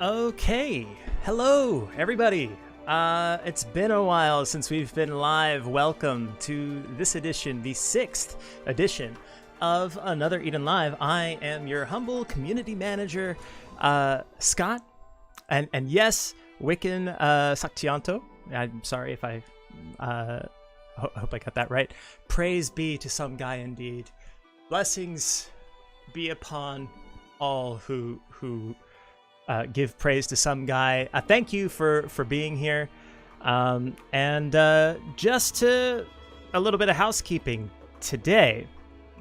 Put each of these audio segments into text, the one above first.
Okay, hello everybody. It's been a while since we've been live. Welcome to this edition, the 6th edition of Another Eden Live. I am your humble community manager, Scott, and yes, Wiccan Saktianto. I'm sorry if I hope I got that right. Praise be to some guy indeed. Blessings be upon all who give praise to some guy. Thank you for being here. And just to a little bit of housekeeping today,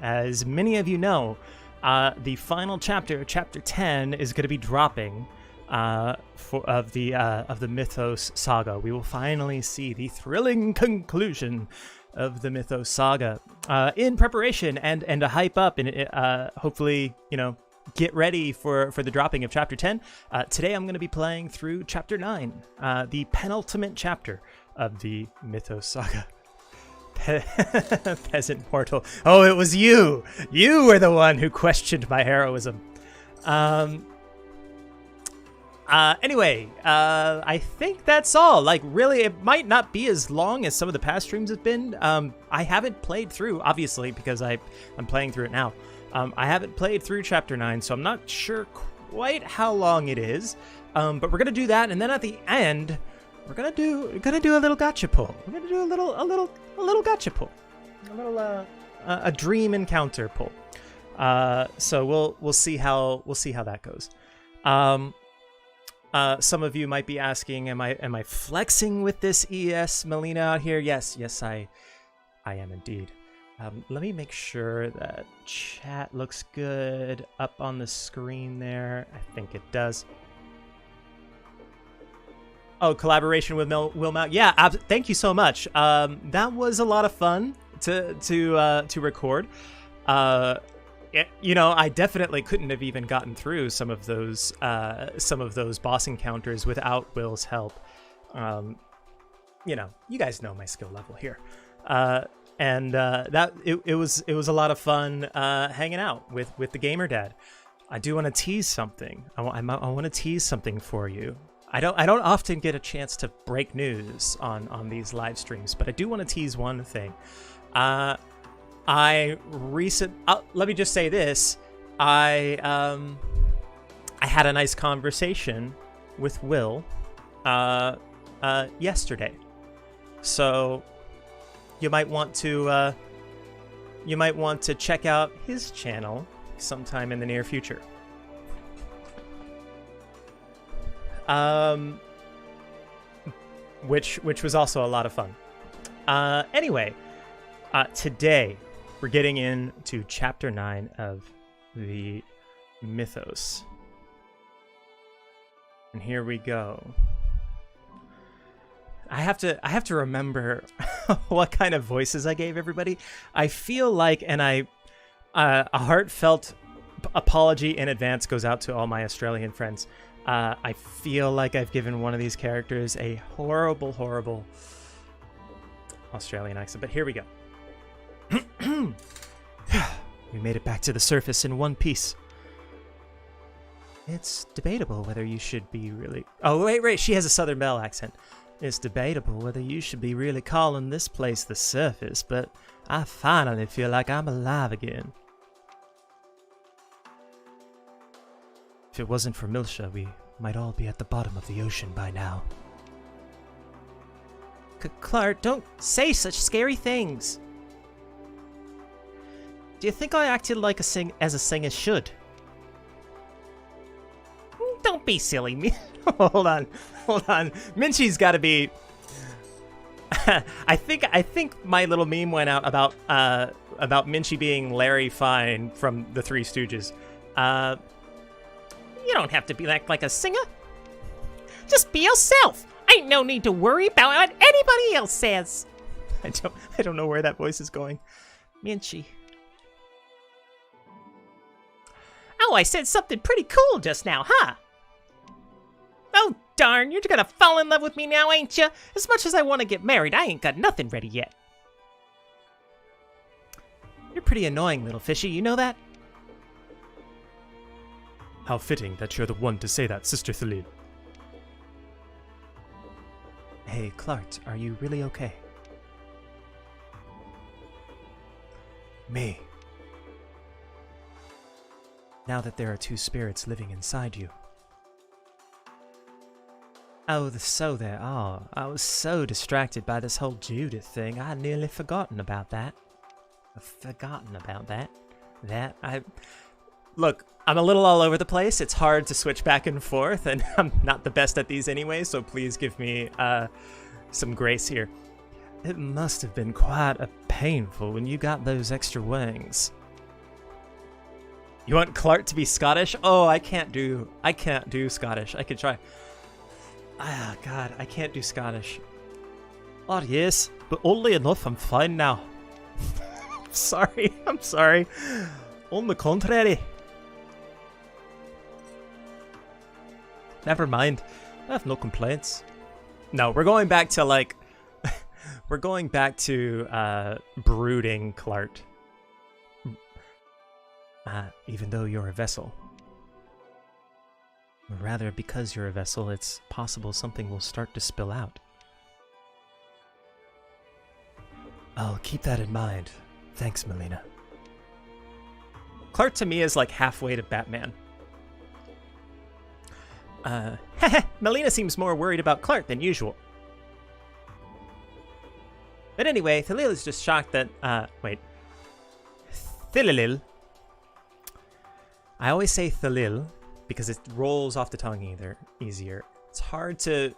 as many of you know, the final chapter, chapter 10, is going to be dropping of the Mythos saga. We will finally see the thrilling conclusion of the Mythos saga in preparation and to hype up and hopefully, get ready for the dropping of chapter 10. Today I'm going to be playing through chapter 9, the penultimate chapter of the Mythos saga. Peasant mortal. Oh, it was you! You were the one who questioned my heroism. Anyway, I think that's all. Like, really, it might not be as long as some of the past streams have been. I haven't played through, obviously, because I'm playing through it now. I haven't played through chapter 9, so I'm not sure quite how long it is. But we're gonna do that, and then at the end, we're gonna do a little gotcha pull. We're gonna do a little gotcha pull, a dream encounter pull. So we'll see how that goes. Some of you might be asking, am I flexing with this ES Melina out here? Yes, I am indeed. Let me make sure that chat looks good up on the screen there. I think it does. Oh, collaboration with Will Mount. Yeah, thank you so much. That was a lot of fun to record. I definitely couldn't have even gotten through some of those boss encounters without Will's help. You guys know my skill level here. And it was a lot of fun hanging out with the gamer dad. I do want to tease something. I want to tease something for you. I don't often get a chance to break news on these live streams, but I do want to tease one thing. Let me just say this. I had a nice conversation with Will yesterday. So you might want to check out his channel sometime in the near future. Which was also a lot of fun. Anyway, today we're getting into chapter 9 of the Mythos. And here we go. I have to remember what kind of voices I gave everybody. I feel like, and a heartfelt apology in advance goes out to all my Australian friends. I feel like I've given one of these characters a horrible Australian accent, but here we go. We made it back to the surface in one piece. It's debatable whether you should be really... Oh, wait, she has a Southern Belle accent. It's debatable whether you should be really calling this place the surface, but I finally feel like I'm alive again. If it wasn't for Milsha, we might all be at the bottom of the ocean by now. Clark, don't say such scary things. Do you think I acted like as a singer should? Don't be silly, me. Hold on. Minchie's got to be. I think my little meme went out about Minchie being Larry Fine from the Three Stooges. You don't have to be like a singer. Just be yourself. Ain't no need to worry about what anybody else says. I don't know where that voice is going. Minchie. Oh, I said something pretty cool just now, huh? Oh, darn, you're gonna fall in love with me now, ain't you? As much as I want to get married, I ain't got nothing ready yet. You're pretty annoying, little fishy, you know that? How fitting that you're the one to say that, Sister Thalil. Hey, Clark, are you really okay? Me. Now that there are two spirits living inside you. Oh, so there are. I was so distracted by this whole Judith thing, I had nearly forgotten about that. Look, I'm a little all over the place. It's hard to switch back and forth, and I'm not the best at these anyway, so please give me some grace here. It must have been quite painful when you got those extra wings. You want Clark to be Scottish? Oh, I can't do Scottish. I could try. Ah, God, I can't do Scottish. Oh, yes, but oddly enough, I'm fine now. I'm sorry. On the contrary. Never mind. I have no complaints. No, we're going back to, like... we're going back to, brooding Clark. Even though you're a vessel. Or rather, because you're a vessel, it's possible something will start to spill out. I'll keep that in mind. Thanks, Melina. Clark to me is like halfway to Batman. Melina seems more worried about Clark than usual. But anyway, Thalil is just shocked that, Thalil. I always say Thalil because it rolls off the tongue easier. It's hard to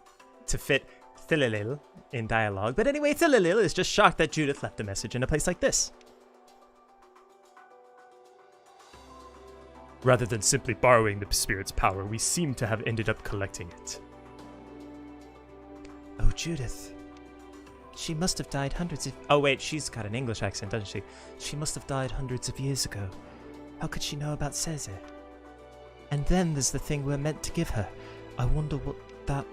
fit Thalil in dialogue. But anyway, Thalil is just shocked that Judith left a message in a place like this. Rather than simply borrowing the spirit's power, we seem to have ended up collecting it. Oh, Judith. She must have died hundreds of... Oh, wait, she's got an English accent, doesn't she? She must have died hundreds of years ago. How could she know about Cesar? And then there's the thing we're meant to give her. I wonder what that...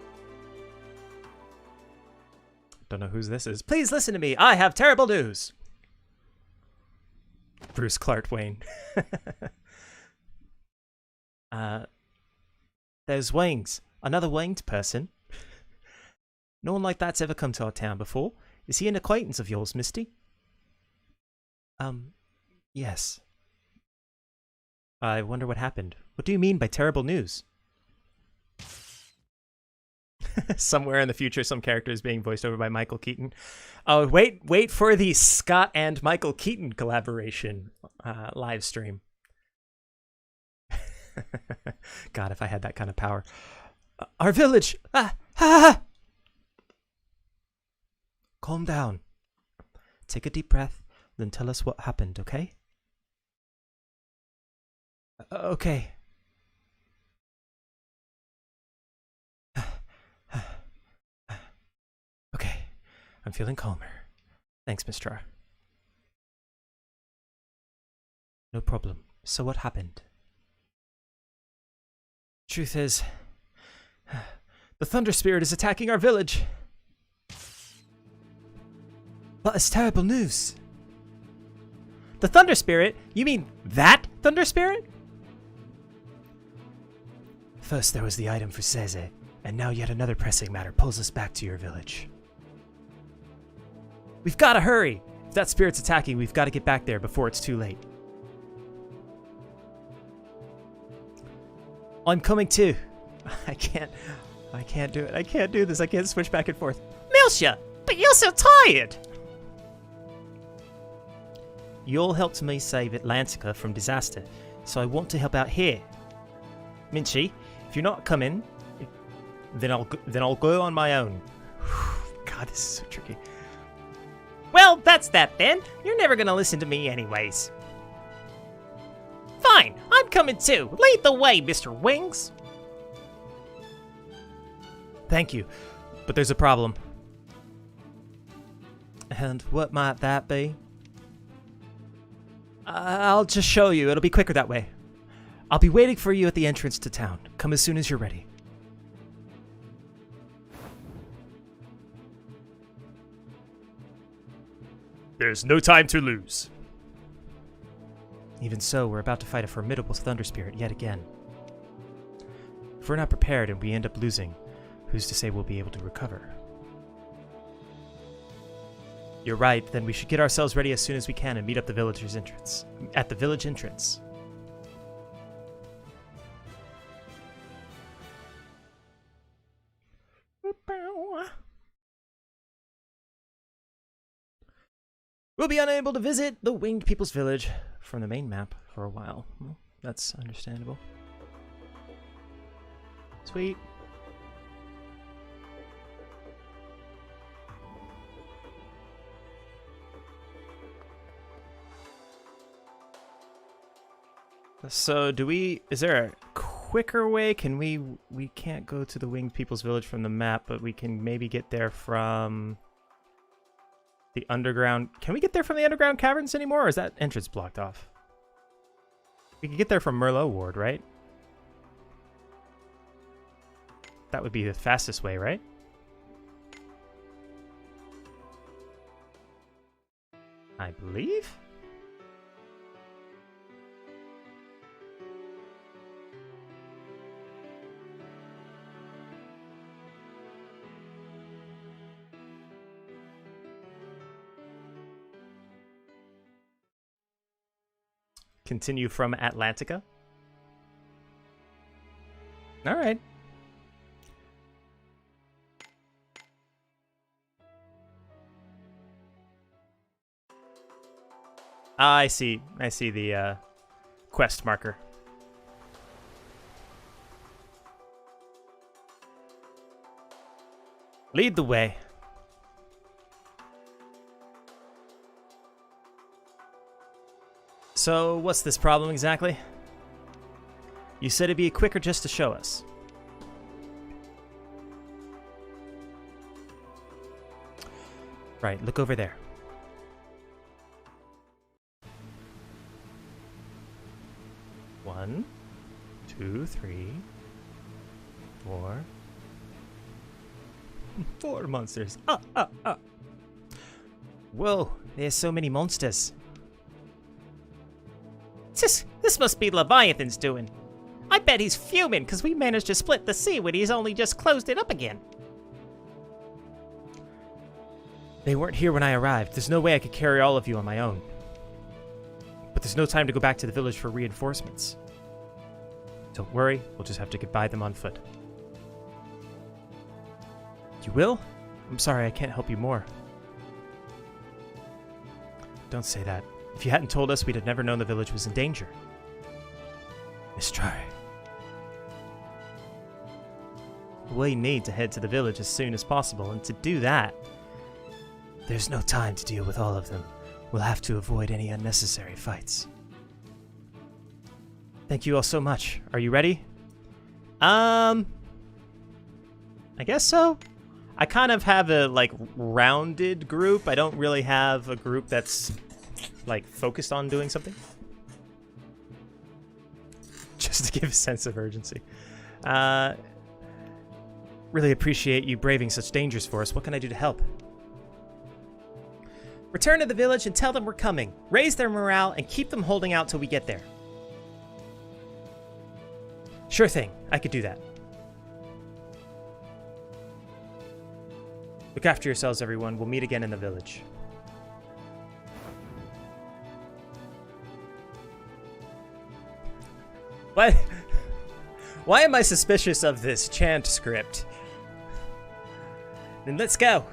Don't know whose this is. Please listen to me. I have terrible news. Bruce Clark Wayne. There's wings. Another winged person. No one like that's ever come to our town before. Is he an acquaintance of yours, Misty? Yes. I wonder what happened. What do you mean by terrible news? Somewhere in the future, some character is being voiced over by Michael Keaton. Oh, wait for the Scott and Michael Keaton collaboration live stream. God, if I had that kind of power. Our village! Calm down. Take a deep breath, then tell us what happened, okay? Okay. Okay, I'm feeling calmer. Thanks, Miss Tra. No problem. So what happened? Truth is, the Thunder Spirit is attacking our village. That is terrible news. The Thunder Spirit? You mean that Thunder Spirit? First there was the item for Cesar, and now yet another pressing matter pulls us back to your village. We've got to hurry! If that spirit's attacking, we've got to get back there before it's too late. I'm coming too. I can't do it. I can't do this. I can't switch back and forth. Milsha, but you're so tired! You all helped me save Atlantica from disaster, so I want to help out here. Minchie, if you're not coming, then I'll go on my own. God, this is so tricky. Well, that's that then. You're never gonna listen to me anyways. Fine, I'm coming too. Lead the way, Mr. Wings. Thank you, but there's a problem. And what might that be? I'll just show you. It'll be quicker that way. I'll be waiting for you at the entrance to town. Come as soon as you're ready. There's no time to lose. Even so, we're about to fight a formidable Thunder Spirit yet again. If we're not prepared and we end up losing, who's to say we'll be able to recover? You're right, then we should get ourselves ready as soon as we can and meet up at the village entrance. We'll be unable to visit the Winged People's Village from the main map for a while. Well, that's understandable. Sweet. So is there a quicker way? We can't go to the Winged People's Village from the map, but we can maybe get there from the underground. Can we get there from the underground caverns anymore, or is that entrance blocked off? We can get there from Merlot Ward, right? That would be the fastest way, right? I believe? Continue from Atlantica. All right. I see the quest marker. Lead the way. So, what's this problem exactly? You said it'd be quicker just to show us. Right, look over there. One, two, three, four. 4 monsters. Whoa, there's so many monsters. This must be Leviathan's doing. I bet he's fuming because we managed to split the sea when he's only just closed it up again. They weren't here when I arrived. There's no way I could carry all of you on my own. But there's no time to go back to the village for reinforcements. Don't worry, we'll just have to get by them on foot. You will? I'm sorry, I can't help you more. Don't say that. If you hadn't told us, we'd have never known the village was in danger. Let's try. We need to head to the village as soon as possible, and to do that, there's no time to deal with all of them. We'll have to avoid any unnecessary fights. Thank you all so much. Are you ready? I guess so. I kind of have a, rounded group. I don't really have a group that's, focused on doing something. Just to give a sense of urgency. Really appreciate you braving such dangers for us. What can I do to help? Return to the village and tell them we're coming. Raise their morale and keep them holding out till we get there. Sure thing. I could do that. Look after yourselves, everyone. We'll meet again in the village. What? Why am I suspicious of this chant script? Then let's go.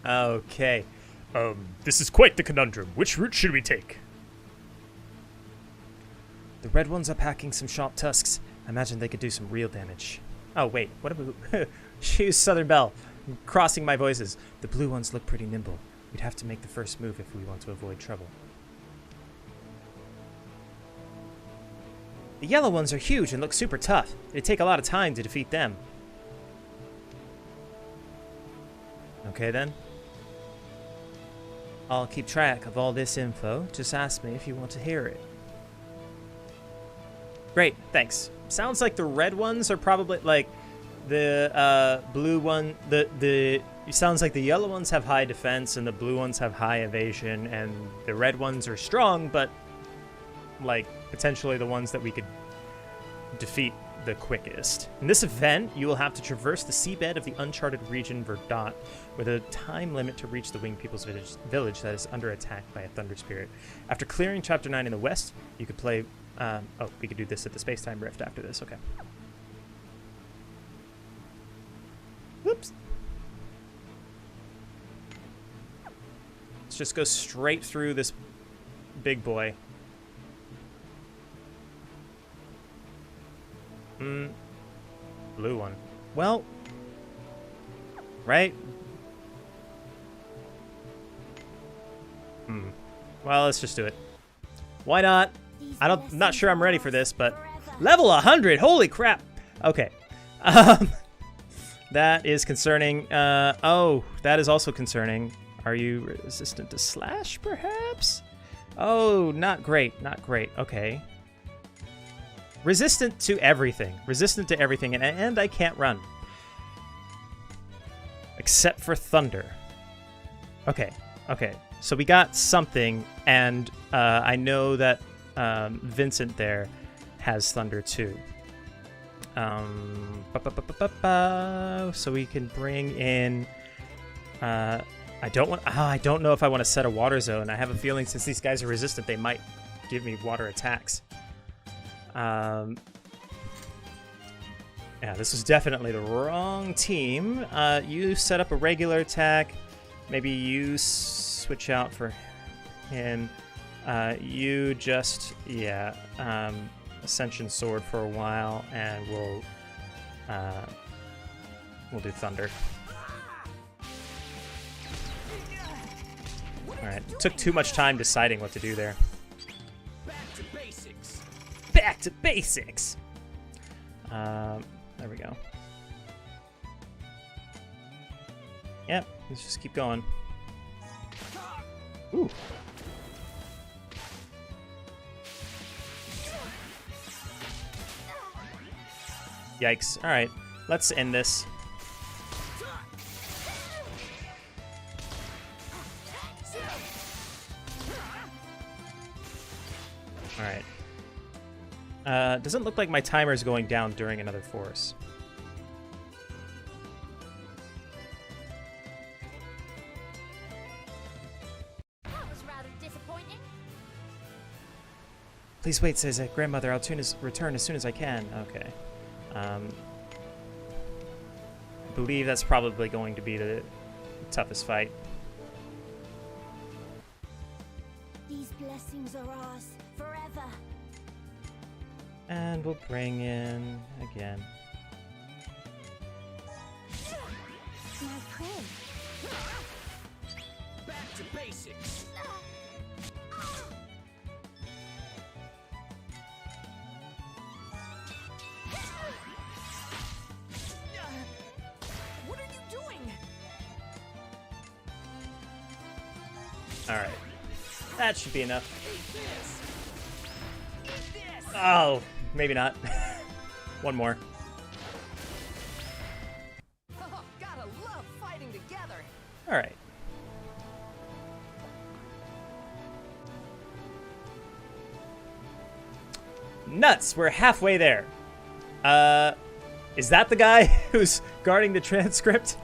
Okay. This is quite the conundrum. Which route should we take? The red ones are packing some sharp tusks. I imagine they could do some real damage. Oh, wait. What about... Choose Southern Belle. I'm crossing my voices. The blue ones look pretty nimble. We'd have to make the first move if we want to avoid trouble. The yellow ones are huge and look super tough. It'd take a lot of time to defeat them. Okay, then. I'll keep track of all this info. Just ask me if you want to hear it. Great, thanks. Sounds like the red ones are probably, The blue one, it sounds like the yellow ones have high defense and the blue ones have high evasion, and the red ones are strong, but like potentially the ones that we could defeat the quickest. In this event, you will have to traverse the seabed of the uncharted region Verdant with a time limit to reach the winged people's village that is under attack by a thunder spirit. After clearing Chapter 9 in the west, you could play... we could do this at the space-time rift after this. Okay. Whoops. Let's just go straight through this big boy. Blue one. Well, right? Well, let's just do it. Why not? I'm not sure I'm ready for this, but level 100. Holy crap. Okay. That is concerning. Oh, that is also concerning. Are you resistant to slash, perhaps? Oh, not great. Not great. Okay. Resistant to everything. Resistant to everything, and I can't run. Except for thunder. Okay. Okay. So we got something, and I know that Vincent there has thunder too. So we can bring in... I don't know if I want to set a water zone. I have a feeling since these guys are resistant, they might give me water attacks. Yeah, this was definitely the wrong team. You set up a regular attack. Maybe you switch out for him. You just, yeah, Ascension Sword for a while, and we'll do Thunder. All right, took too much time deciding what to do there. Back to basics. Back to basics. There we go. Yep, let's just keep going. Ooh. Yikes. All right, let's end this. All right. Doesn't look like my timer is going down during another force. That was rather disappointing. Please wait, says grandmother. I'll return as soon as I can. Okay. I believe that's probably going to be the toughest fight. These blessings are ours forever. And we'll bring in again. Now pray. Back to basics. What are you doing? All right. That should be enough. Eat this. Eat this. Oh, maybe not. One more. Oh, gotta love fighting together. All right. Nuts, we're halfway there. Is that the guy who's guarding the transcript?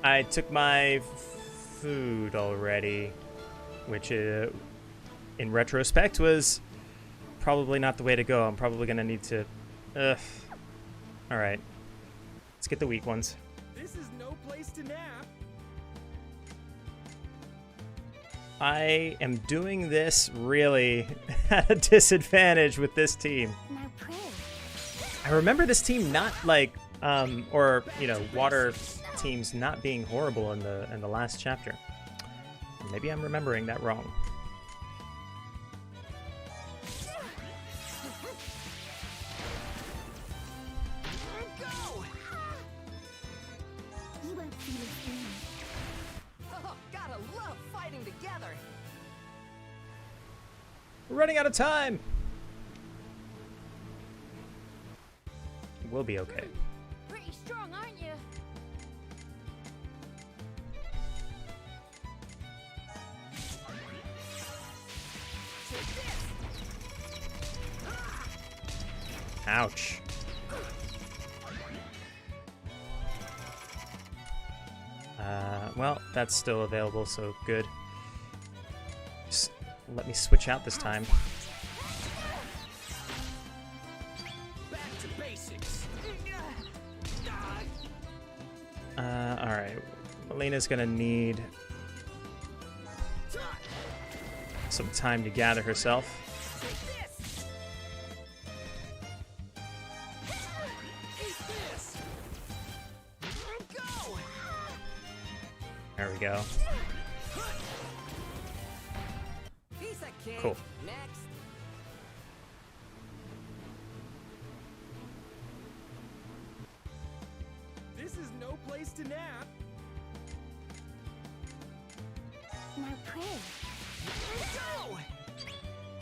I took my food already, which in retrospect was probably not the way to go. I'm probably gonna need to... All right, let's get the weak ones. This is no place to nap. I am doing this really at a disadvantage with this team. Now pray. I remember this team not like, or you know, water teams not being horrible in the last chapter. Maybe I'm remembering that wrong. Go. You won't feel it soon. Oh, gotta love fighting together. We're running out of time. We'll be okay. Pretty strong, aren't you? Ouch. Well, that's still available, so good. Just let me switch out this time. Back to basics. Alright. Melina's gonna need some time to gather herself. There we go. Cool. Next. This is no place to nap. Now pray. Go!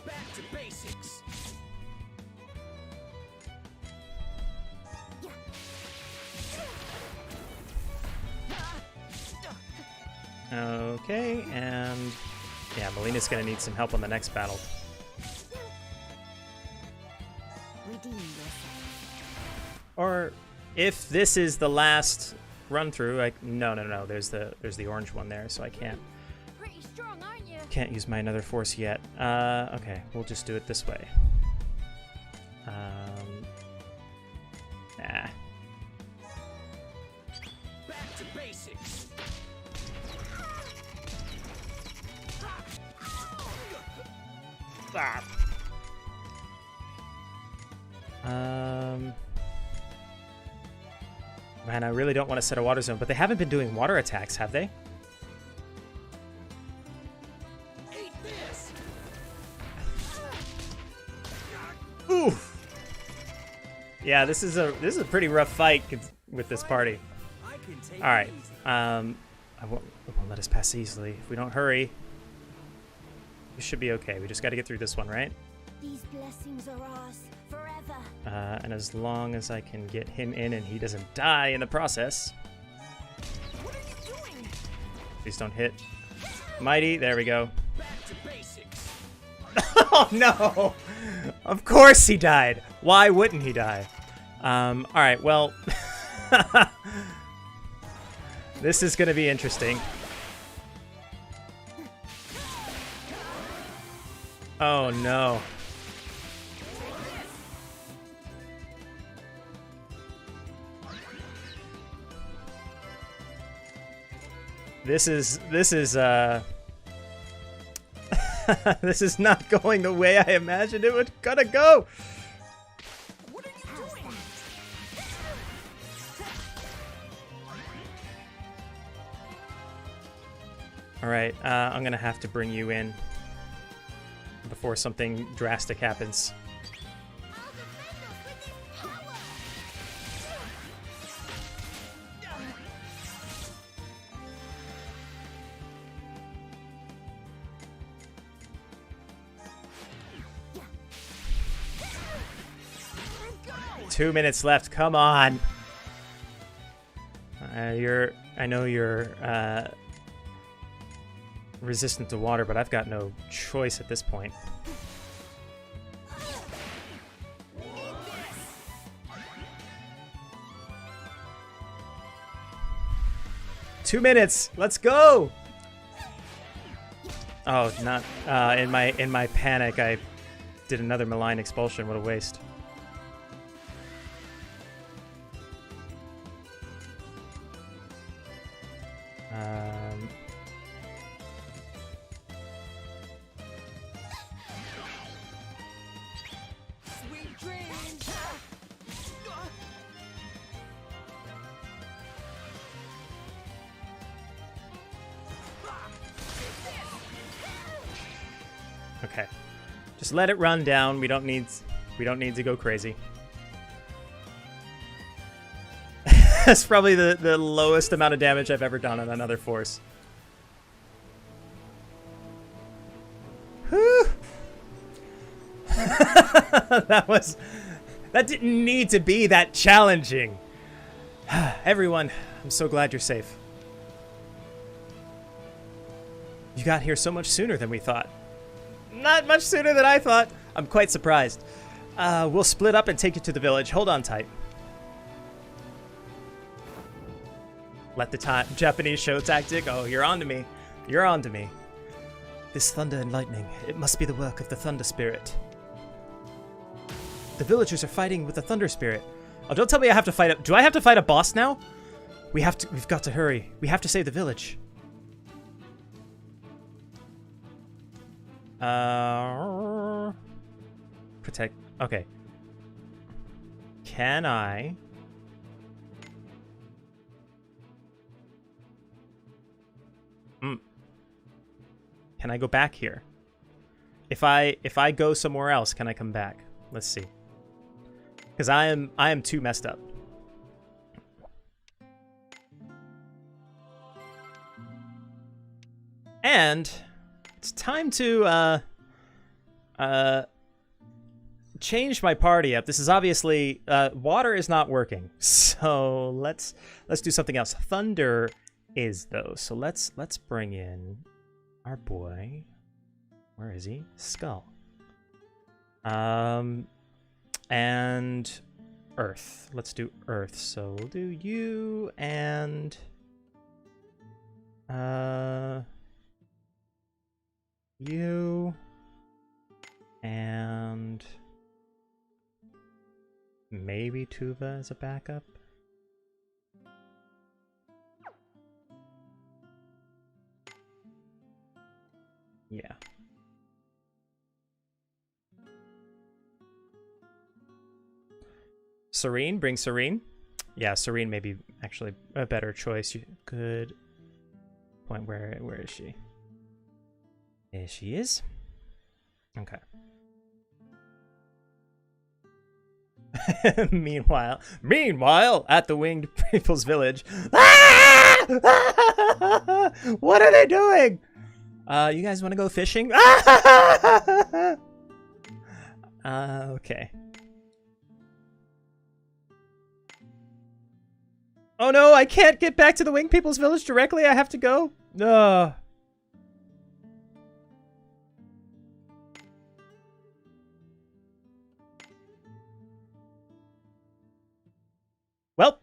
Back to basics. Okay, and yeah, Melina's gonna need some help on the next battle. Redeem yourself. Or if this is the last run through, no. There's the orange one there, so I can't Pretty strong, aren't you? use my another force yet. Okay, we'll just do it this way. Nah. Back to basics. Ah. Man, I really don't want to set a water zone, but they haven't been doing water attacks, have they? Eat this. Ooh. Yeah, this is a pretty rough fight with this party. I can take All right. it easy. It won't let us pass easily if we don't hurry. We should be okay. We just got to get through this one, right? These blessings are ours forever. And as long as I can get him in and he doesn't die in the process. What are you doing? Please don't hit. Mighty, there we go. Back to basics. Oh no! Of course he died. Why wouldn't he die? All right, well, this is gonna be interesting. Oh no. This is this is not going the way I imagined it was gonna go. What are you doing? All right, I'm gonna have to bring you in before something drastic happens. I'll defend us with this power. 2 minutes left. Come on. I know you're resistant to water, but I've got no choice at this point. Two minutes. Let's go. Oh, not in my panic. I did another malign expulsion. What a waste. Sweet dreams. Okay. Just let it run down. We don't need to go crazy. That's probably the lowest amount of damage I've ever done on another force. Whew. That didn't need to be that challenging. Everyone, I'm so glad you're safe. You got here so much sooner than we thought. Not much sooner than I thought. I'm quite surprised. We'll split up and take you to the village. Hold on tight. Let the Japanese show tactic. Oh, you're on to me. You're on to me. This thunder and lightning, it must be the work of the thunder spirit. The villagers are fighting with the thunder spirit. Oh, don't tell me I have to fight do I have to fight a boss now? We've got to hurry. We have to save the village. Protect. Okay. Can I? Can I go back here? If I go somewhere else, can I come back? Let's see. Because I am too messed up. And it's time to change my party up. This is obviously water is not working. So let's do something else. Thunder is though. So let's bring in our boy. Where is he? Skull. And Earth. Let's do Earth. So we'll do you and you and maybe Tuva as a backup. Yeah. Serene, bring Serene. Yeah, Serene may be actually a better choice. Good point. Where is she? There she is. Okay. Meanwhile, at the Winged People's Village. Ah! What are they doing? You guys want to go fishing? Okay. Oh no, I can't get back to the Winged People's Village directly. I have to go. No. Well.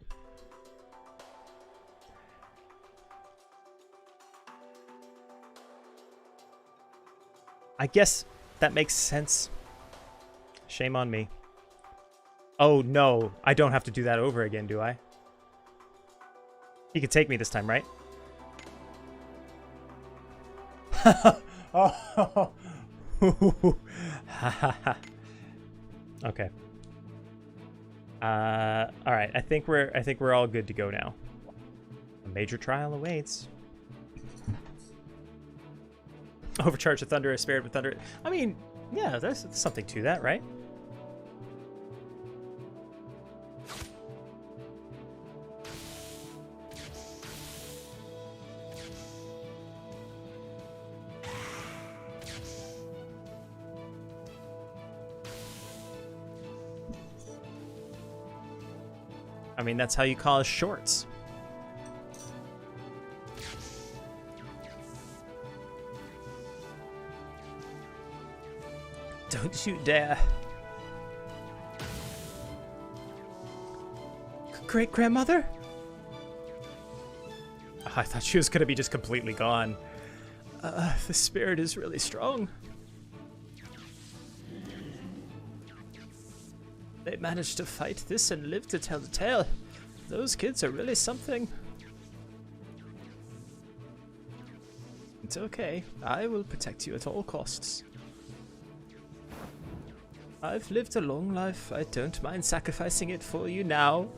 I guess that makes sense. Shame on me. Oh no, I don't have to do that over again, do I? He could take me this time, right? Oh. Okay. All right. I think we're all good to go now. A major trial awaits. Overcharge the thunder, a spirit with thunder. I mean, yeah, there's something to that, right? I mean, that's how you call us shorts. Don't you dare. Great-grandmother? Oh, I thought she was going to be just completely gone. The spirit is really strong. They managed to fight this and live to tell the tale. Those kids are really something. It's okay. I will protect you at all costs. I've lived a long life. I don't mind sacrificing it for you now.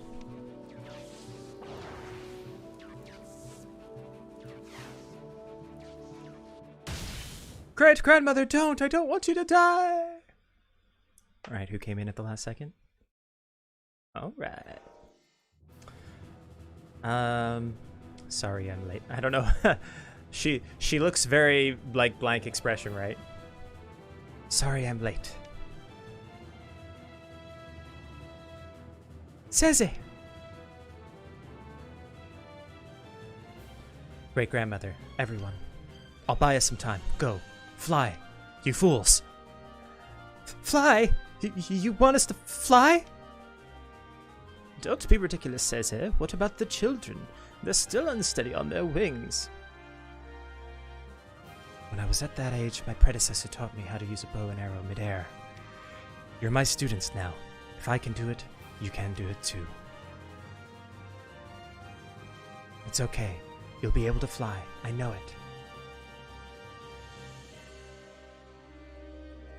Great-grandmother, don't! I don't want you to die! Alright, who came in at the last second? Alright. Sorry I'm late. I don't know. She looks very, like, blank expression, right? Sorry I'm late. Seze! Great-grandmother, everyone. I'll buy us some time. Go. Fly. You fools. Fly? You want us to fly? Don't be ridiculous, Seze. What about the children? They're still unsteady on their wings. When I was at that age, my predecessor taught me how to use a bow and arrow midair. You're my students now. If I can do it, you can do it too. It's okay. You'll be able to fly. I know it.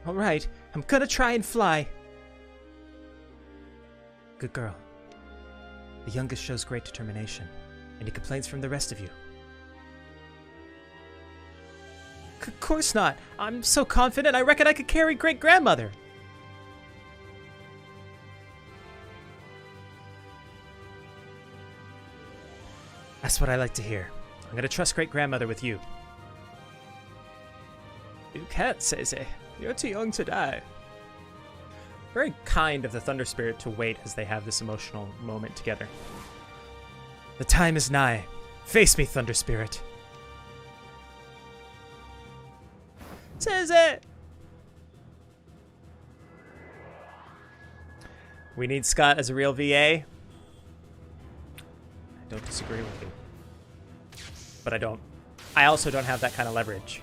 All right, I'm gonna try and fly. Good girl. The youngest shows great determination. Any complaints from the rest of you? Of course not. I'm so confident I reckon I could carry great-grandmother. That's what I like to hear. I'm gonna trust great-grandmother with you. You can't, Seze. You're too young to die. Very kind of the Thunder Spirit to wait as they have this emotional moment together. The time is nigh. Face me, Thunder Spirit. Seze! We need Scott as a real VA. I don't disagree with you. But I also don't have that kind of leverage.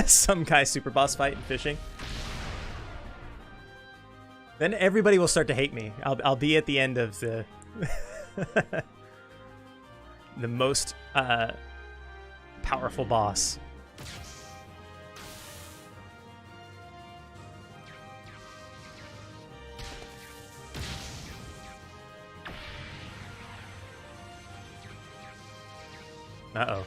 Some guy super boss fight in fishing. Then everybody will start to hate me. I'll be at the end of the the most powerful boss. Uh-oh.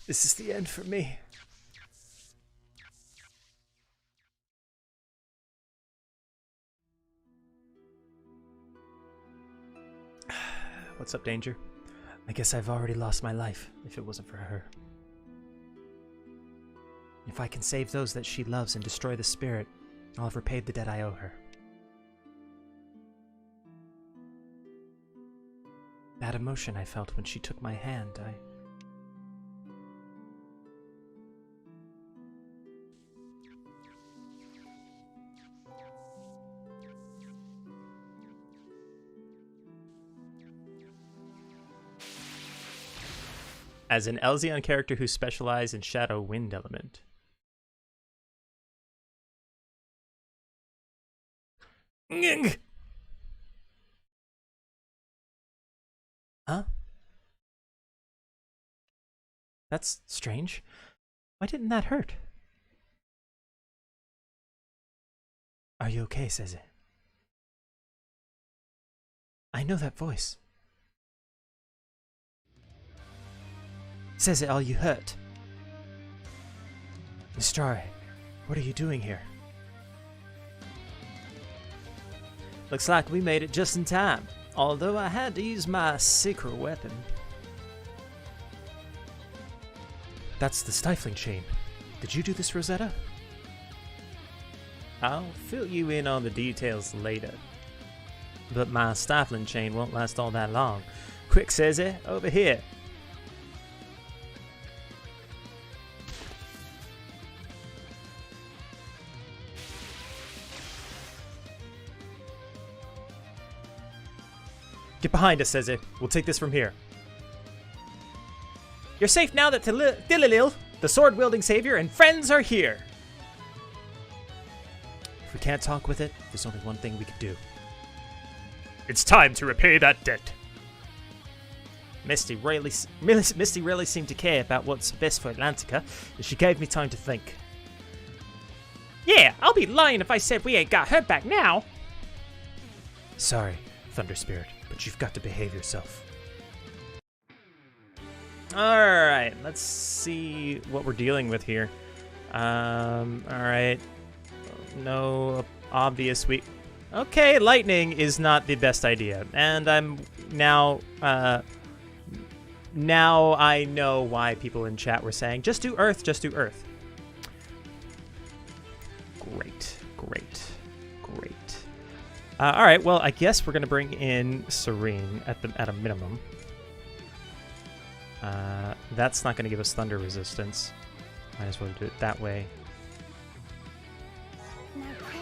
This is the end for me. What's up, Danger? I guess I've already lost my life, if it wasn't for her. If I can save those that she loves and destroy the spirit, I'll have repaid the debt I owe her. That emotion I felt when she took my hand, As an Elzeon character who specializes in Shadow Wind element. Huh? That's strange. Why didn't that hurt? Are you okay, Seze? I know that voice. Seze, are you hurt? Mistrare, what are you doing here? Looks like we made it just in time, although I had to use my secret weapon. That's the stifling chain. Did you do this, Rosetta? I'll fill you in on the details later. But my stifling chain won't last all that long. Quick, Seze, over here. Get behind us, Seze. We'll take this from here. You're safe now that Thililil, the sword-wielding savior, and friends are here. If we can't talk with it, there's only one thing we can do. It's time to repay that debt. Misty rarely seemed to care about what's best for Atlantica, and she gave me time to think. Yeah, I'll be lying if I said we ain't got her back now. Sorry, Thunder Spirit, but you've got to behave yourself. Alright, let's see what we're dealing with here. Alright. No obvious weak... Okay, lightning is not the best idea. And I'm now... now I know why people in chat were saying, just do earth, just do earth. Great, great, great. Alright, well, I guess we're going to bring in Serene at a minimum. That's not going to give us thunder resistance. Might as well do it that way. Now pray.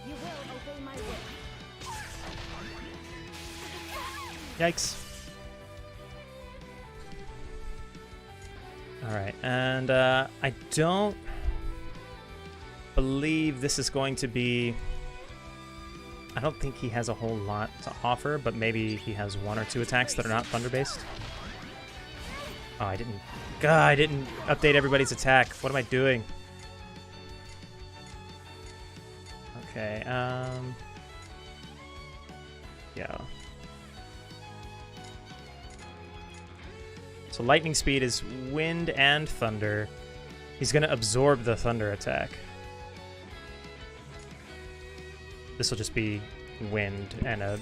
You will obey my will. Yikes. Alright, and I don't believe this is going to be... I don't think he has a whole lot to offer, but maybe he has 1 or 2 attacks that are not thunder-based. Oh, I didn't... God, I didn't update everybody's attack. What am I doing? Okay, yeah. So lightning speed is wind and thunder. He's going to absorb the thunder attack. This will just be wind and a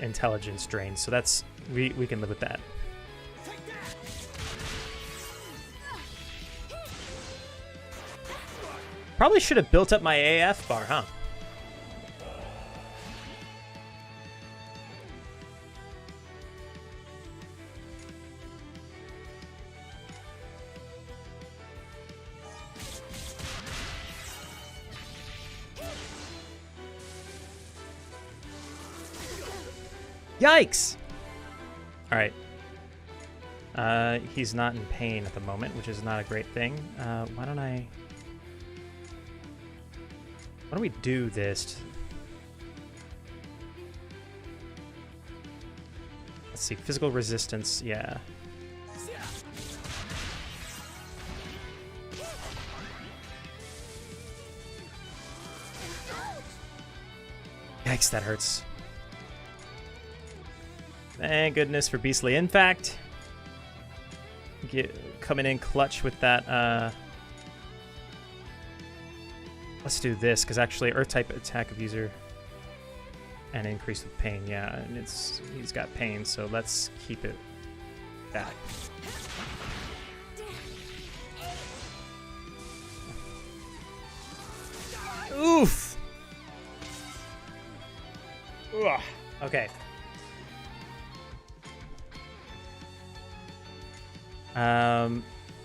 intelligence drain. So that's we can live with that. Probably should have built up my AF bar, huh? Yikes! Alright. He's not in pain at the moment, which is not a great thing. Why don't we do this? Let's see, physical resistance, yeah. Yikes, that hurts. Thank goodness for Beastly Impact. Coming in clutch with that. Let's do this, because actually Earth-type attack of user and increase with pain. Yeah, and he's got pain, so let's keep it that. Oof! Ugh. Okay.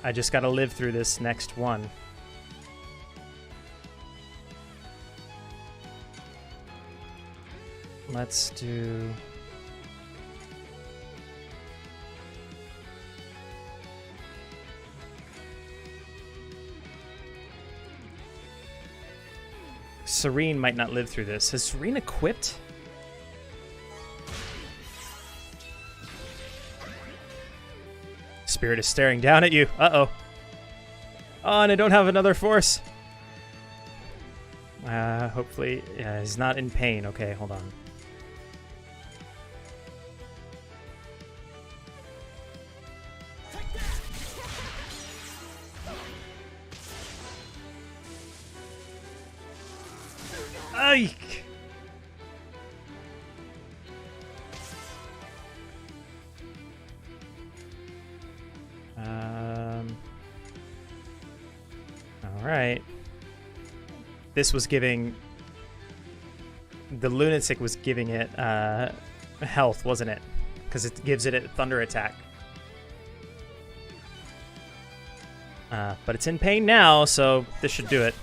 I just gotta live through this next one. Let's do... Serene might not live through this. Is Serene equipped? Spirit is staring down at you. Uh-oh. Oh, and I don't have another force. Hopefully, yeah, he's not in pain. Okay, hold on. Ike! Alright. This was giving... The Lunatic was giving it health, wasn't it? Because it gives it a thunder attack. But it's in pain now, so this should do it.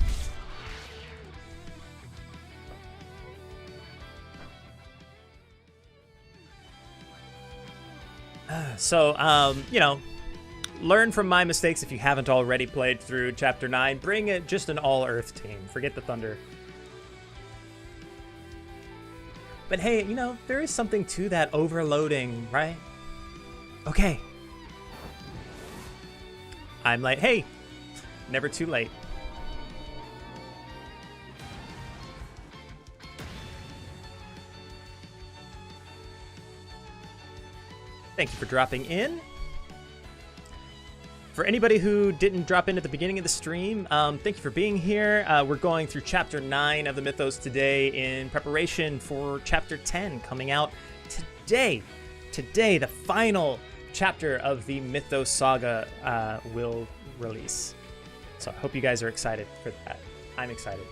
So, you know, learn from my mistakes if you haven't already played through Chapter 9. Bring just an all-Earth team. Forget the Thunder. But hey, you know, there is something to that overloading, right? Okay. I'm like, hey, never too late. thank you for dropping in. For anybody who didn't drop in at the beginning of the stream, thank you for being here. We're going through Chapter 9 of the Mythos today in preparation for Chapter 10 coming out today. Today, the final chapter of the Mythos saga will release. So I hope you guys are excited for that. I'm excited.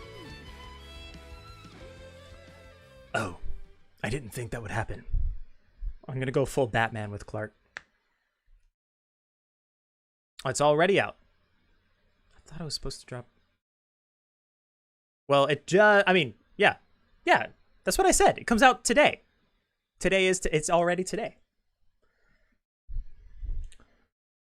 Oh, I didn't think that would happen. I'm going to go full Batman with Clark. Oh, it's already out. I thought I was supposed to drop. Well, yeah, that's what I said. It comes out today. It's already today.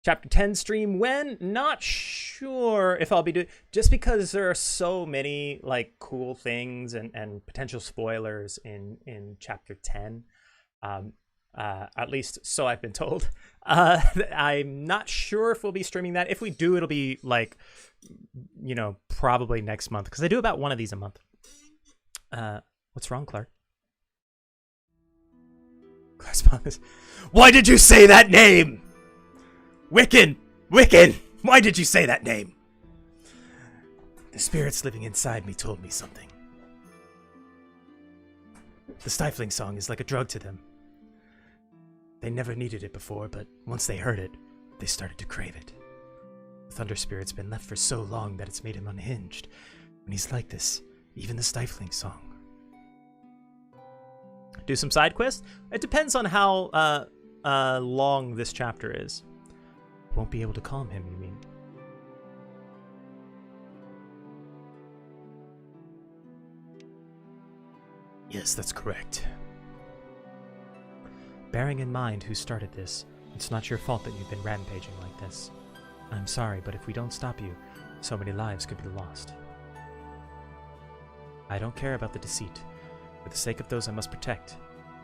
Chapter 10 stream when? Not sure if I'll be doing, just because there are so many like cool things and potential spoilers in Chapter 10. At least so I've been told. I'm not sure if we'll be streaming that. If we do, it'll be like, probably next month, because I do about one of these a month. What's wrong, Clark? Correspondence. Why did you say that name? Wiccan! Why did you say that name? The spirits living inside me told me something. The stifling song is like a drug to them. They never needed it before, but once they heard it, they started to crave it. The Thunder Spirit's been left for so long that it's made him unhinged. When he's like this, even the stifling song. Do some side quests? It depends on how long this chapter is. Won't be able to calm him, you mean? Yes, that's correct. Bearing in mind who started this, it's not your fault that you've been rampaging like this. I'm sorry, but if we don't stop you, so many lives could be lost. I don't care about the deceit. For the sake of those I must protect,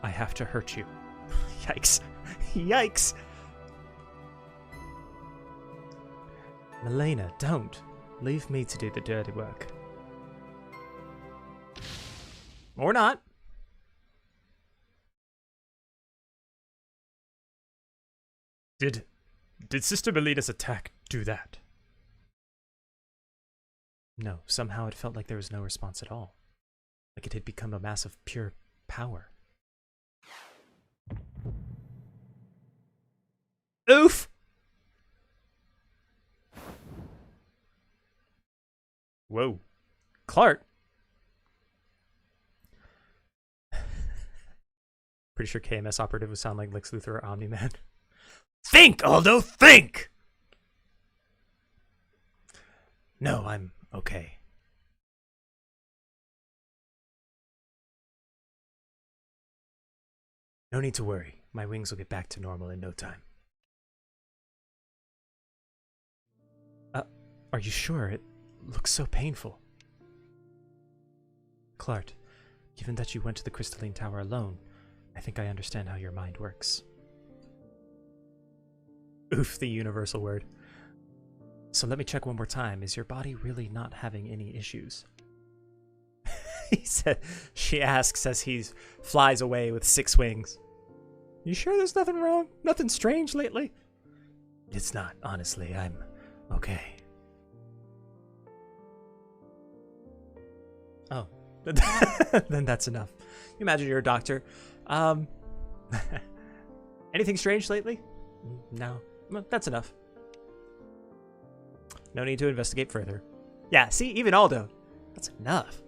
I have to hurt you. Yikes. Yikes! Milena, don't. Leave me to do the dirty work. Or not. Did Sister Melena's attack do that? No, somehow it felt like there was no response at all. Like it had become a mass of pure power. Oof! Whoa. Clark? Pretty sure KMS operative would sound like Lex Luthor or Omni-Man. Think, Aldo, think! No, I'm okay. No need to worry. My wings will get back to normal in no time. Are you sure? It looks so painful. Clark, given that you went to the Crystalline Tower alone, I think I understand how your mind works. Oof, the universal word. So let me check one more time. Is your body really not having any issues? She asks as he flies away with 6 wings. You sure there's nothing wrong? Nothing strange lately? It's not, honestly. I'm okay. Oh, then that's enough. You imagine you're a doctor. Anything strange lately? No. Well, that's enough. No need to investigate further. Yeah, see, even Aldo. That's enough.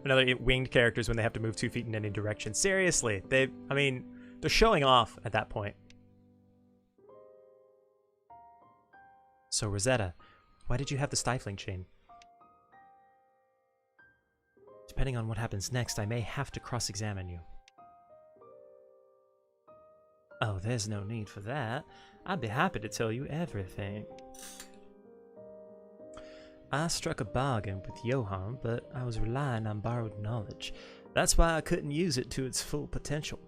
Another winged characters when they have to move 2 feet in any direction. Seriously, they're showing off at that point. So, Rosetta, why did you have the stifling chain? Depending on what happens next, I may have to cross-examine you. Oh, there's no need for that. I'd be happy to tell you everything. I struck a bargain with Johann, but I was relying on borrowed knowledge. That's why I couldn't use it to its full potential.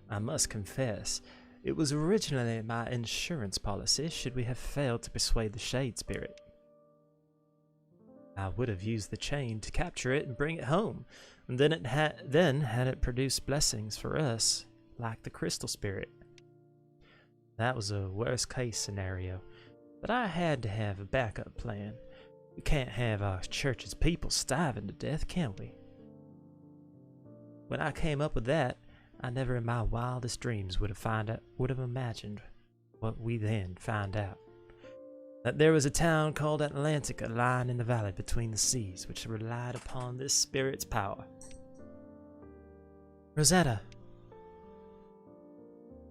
I must confess, it was originally my insurance policy should we have failed to persuade the Shade Spirit. I would have used the chain to capture it and bring it home, and then had it produce blessings for us, like the crystal spirit. That was a worst case scenario, but I had to have a backup plan. We can't have our church's people starving to death, can we? When I came up with that, I never in my wildest dreams would have imagined what we then found out. That there was a town called Atlantica lying in the valley between the seas, which relied upon this spirit's power. Rosetta,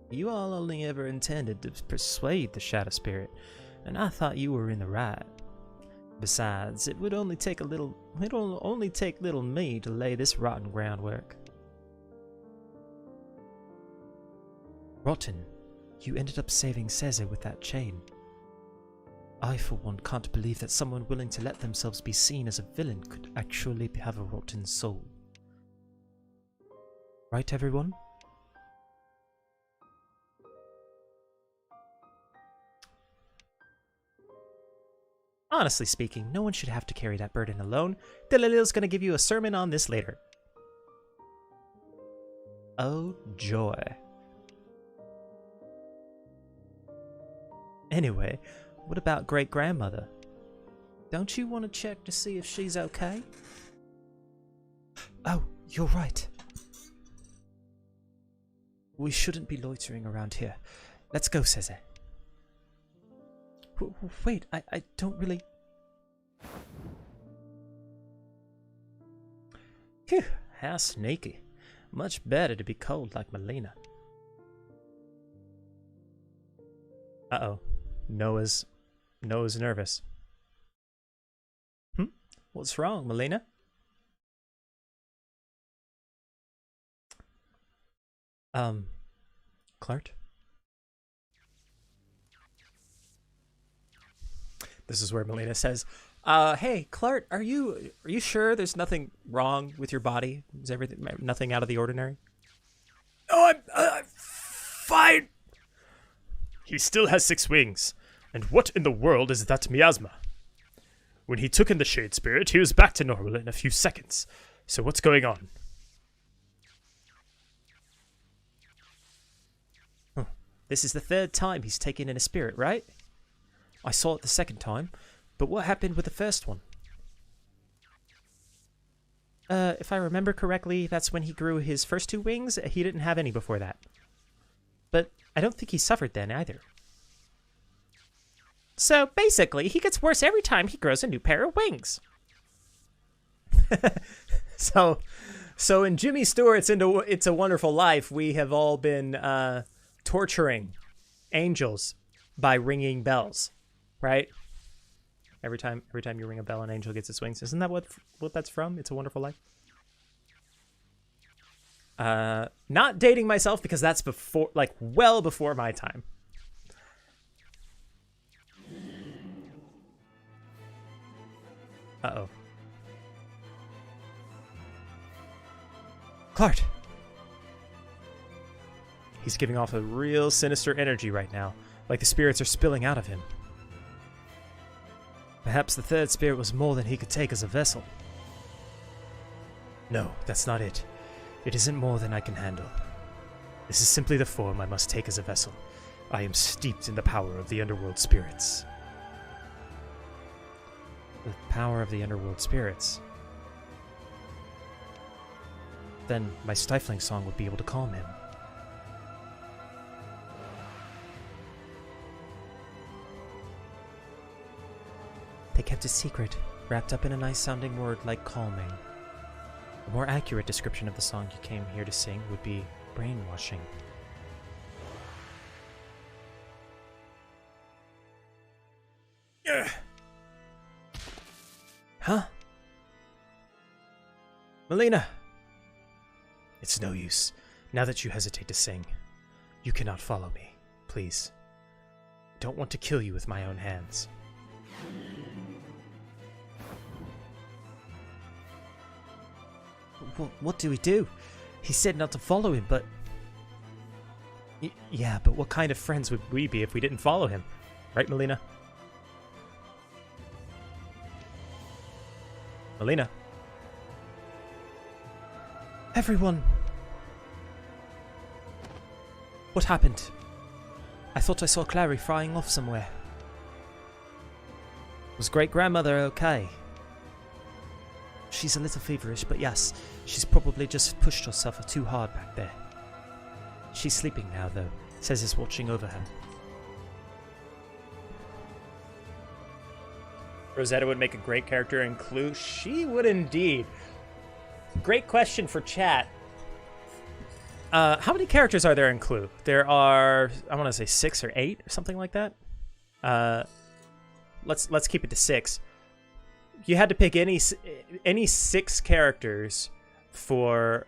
you all only ever intended to persuade the shadow spirit, and I thought you were in the right. Besides, it'll only take little me to lay this rotten groundwork. Rotten, you ended up saving Caesar with that chain. I, for one, can't believe that someone willing to let themselves be seen as a villain could actually have a rotten soul. Right, everyone? Honestly speaking, no one should have to carry that burden alone. Delilil's gonna give you a sermon on this later. Oh, joy. Anyway, what about great-grandmother? Don't you want to check to see if she's okay? Oh, you're right. We shouldn't be loitering around here. Let's go, Caesar. Wait, I don't really... Phew, how sneaky. Much better to be cold like Melina. Uh-oh. Noah's nervous. What's wrong, Melina? Clark? This is where Melina says, hey, Clark, are you sure there's nothing wrong with your body? Is everything nothing out of the ordinary? Oh, I'm fine. He still has 6 wings. And what in the world is that miasma? When he took in the Shade Spirit, he was back to normal in a few seconds. So what's going on? This is the 3rd time he's taken in a spirit, right? I saw it the 2nd time, but what happened with the first one? If I remember correctly, that's when he grew his first 2 wings. He didn't have any before that. But I don't think he suffered then either. So basically, he gets worse every time he grows a new pair of wings. So in Jimmy Stewart's It's a Wonderful Life, we have all been torturing angels by ringing bells, right? Every time you ring a bell, an angel gets its wings. Isn't that what that's from? It's a Wonderful Life. Not dating myself because that's before, like, well before my time. Uh-oh. Clark! He's giving off a real sinister energy right now, like the spirits are spilling out of him. Perhaps the 3rd spirit was more than he could take as a vessel. No, that's not it. It isn't more than I can handle. This is simply the form I must take as a vessel. I am steeped in the power of the underworld spirits. The power of the underworld spirits. Then my stifling song would be able to calm him. They kept a secret, wrapped up in a nice-sounding word like calming. A more accurate description of the song you came here to sing would be brainwashing. Huh? Melina! It's no use. Now that you hesitate to sing, you cannot follow me. Please. I don't want to kill you with my own hands. What do we do? He said not to follow him, but... Yeah, but what kind of friends would we be if we didn't follow him? Right, Melina? Melina. Everyone. What happened? I thought I saw Clary flying off somewhere. Was great-grandmother okay? She's a little feverish, but yes, she's probably just pushed herself too hard back there. She's sleeping now, though. Says is watching over her. Rosetta would make a great character in Clue. She would indeed. Great question for chat. How many characters are there in Clue? There are, I want to say 6 or 8 or something like that. Let's keep it to 6. You had to pick any 6 characters for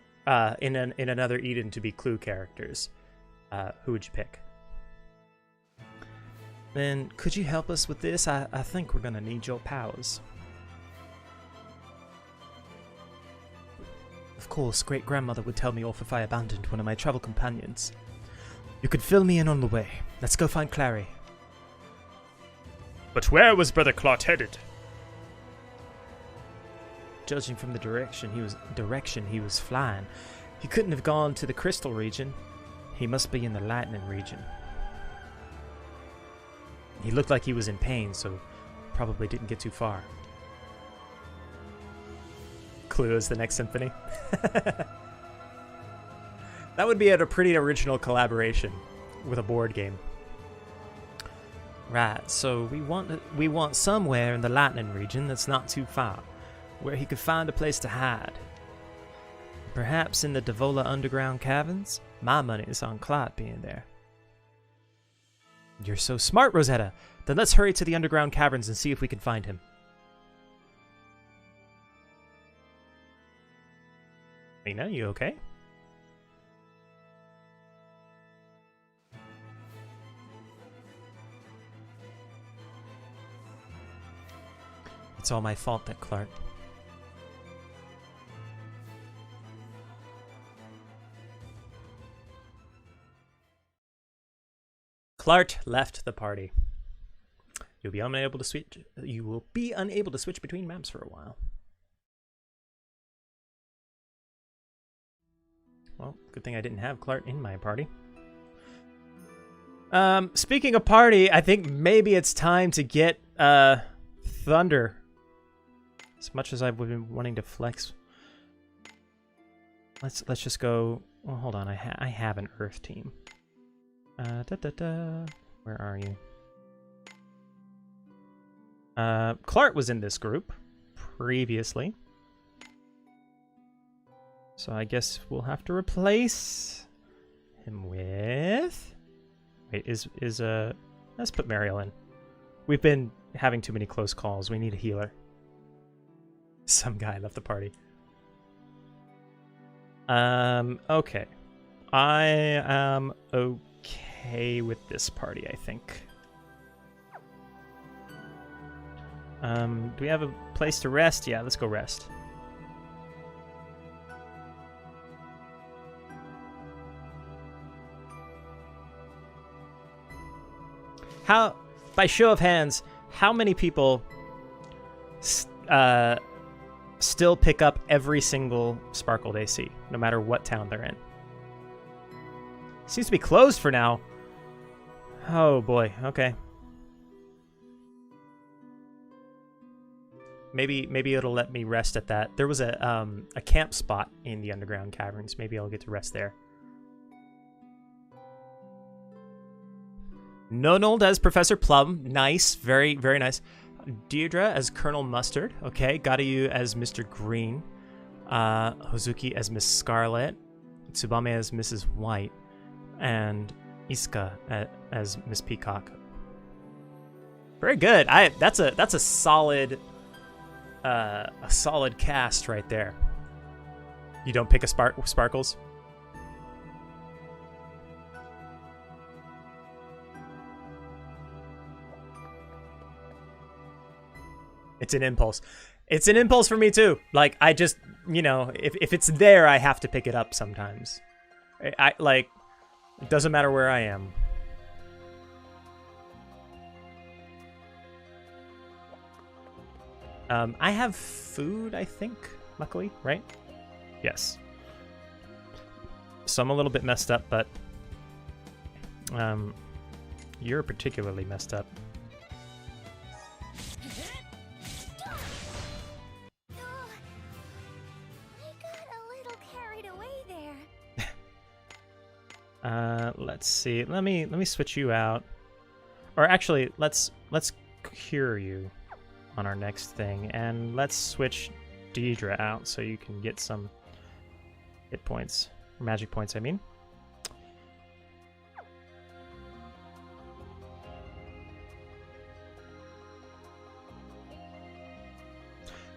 in another Eden to be Clue characters. Who would you pick? Then could you help us with this? I think we're gonna need your powers. Of course, great-grandmother would tell me off if I abandoned one of my travel companions. You could fill me in on the way. Let's go find Clary. But where was Brother Clart headed? Judging from the direction he was flying, he couldn't have gone to the crystal region. He must be in the lightning region. He looked like he was in pain, so probably didn't get too far. Clue is the next symphony. That would be a pretty original collaboration with a board game. Right, so we want somewhere in the lightning region that's not too far, where he could find a place to hide. Perhaps in the Devola underground caverns? My money is on Clart being there. You're so smart, Rosetta. Then let's hurry to the underground caverns and see if we can find him. Lena, you okay? It's all my fault that Clart. Clart left the party. You will be unable to switch between maps for a while. Well, good thing I didn't have Clart in my party. Speaking of party, I think maybe it's time to get Thunder. As much as I've been wanting to flex, let's just go. Well, hold on. I have an Earth team. Where are you? Clart was in this group previously, so I guess we'll have to replace him with. Wait, let's put Mariel in. We've been having too many close calls. We need a healer. Some guy left the party. Okay. I am okay with this party, I think. Do we have a place to rest? Yeah, let's go rest. By show of hands, how many people still pick up every single sparkle they see, no matter what town they're in? Seems to be closed for now. Oh boy, okay. Maybe it'll let me rest at that. There was a camp spot in the underground caverns. Maybe I'll get to rest there. Nonold as Professor Plum. Nice. Very, very nice. Deirdre as Colonel Mustard. Okay. Gadayu as Mr. Green. Hozuki as Miss Scarlet. Tsubame as Mrs. White. And Iska as Miss Peacock. Very good. That's a solid cast right there. You don't pick a Sparkles? It's an impulse. It's an impulse for me too. Like, I just, if it's there, I have to pick it up sometimes. I like, it doesn't matter where I am. I have food, I think, luckily, right? Yes. So I'm a little bit messed up, but you're particularly messed up. Oh, I got a little carried away there. Let's see. Let me switch you out. Or actually, let's cure you on our next thing, and let's switch Deidre out so you can get some hit points, or magic points, I mean.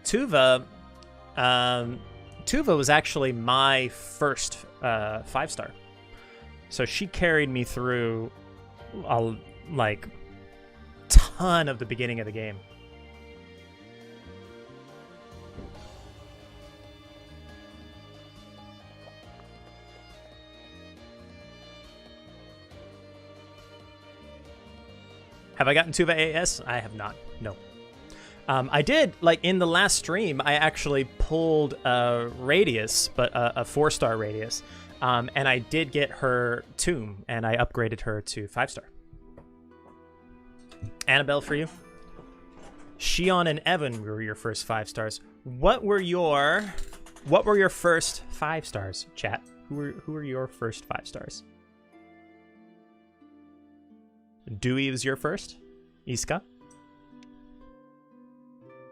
Tuva was actually my first 5-star. So she carried me through a ton of the beginning of the game. Have I gotten Tuva AS? I have not. No. I did, in the last stream, I actually pulled a Radius, but a 4-star Radius. And I did get her Tomb, and I upgraded her to 5-star. Annabelle for you. Shion and Evan were your first 5 stars. What were your first 5 stars, chat? Who were your first 5 stars? Dewey was your first? Iska?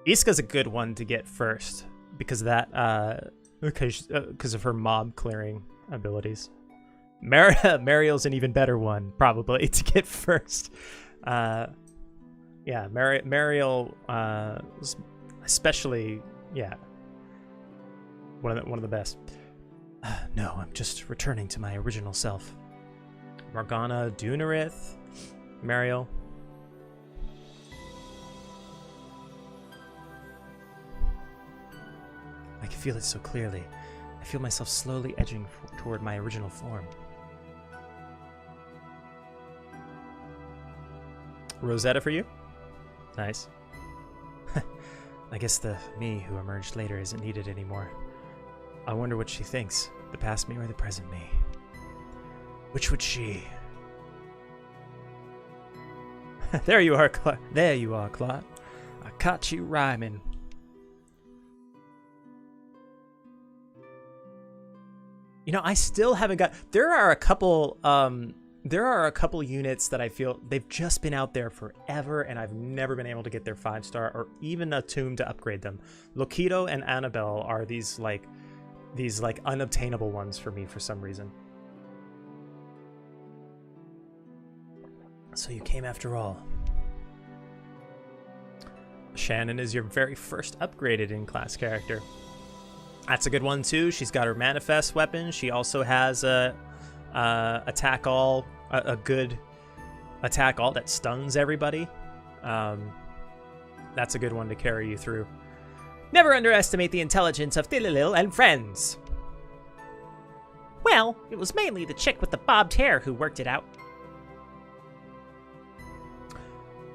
Iska's a good one to get first because of that because of her mob clearing abilities. Mariel's an even better one probably to get first. Yeah, Mariel was especially one of the best. No, I'm just returning to my original self. Morgana, Dunarith, Mariel. I can feel it so clearly. I feel myself slowly edging toward my original form. Rosetta for you? Nice. I guess the me who emerged later isn't needed anymore. I wonder what she thinks, the past me or the present me. Which would she? There you are, Claude. There you are, Claude. I caught you rhyming. You know, I still haven't got. There are a couple units that I feel they've just been out there forever, and I've never been able to get their 5-star or even a tomb to upgrade them. Loquito and Annabelle are these unobtainable ones for me for some reason. So you came after all. Shannon is your very first upgraded in-class character. That's a good one too. She's got her manifest weapon. She also has a attack all, a good attack all that stuns everybody. That's a good one to carry you through. Never underestimate the intelligence of Thililil and friends. Well, it was mainly the chick with the bobbed hair who worked it out.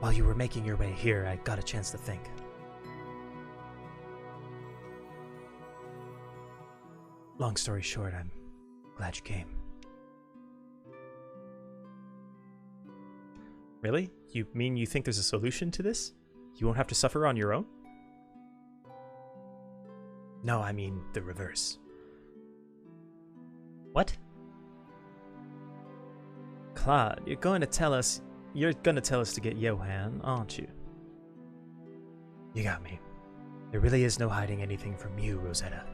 While you were making your way here, I got a chance to think. Long story short, I'm glad you came. Really? You mean you think there's a solution to this? You won't have to suffer on your own? No, I mean the reverse. What? Claude, you're going to tell us to get Johan, aren't you? You got me. There really is no hiding anything from you, Rosetta.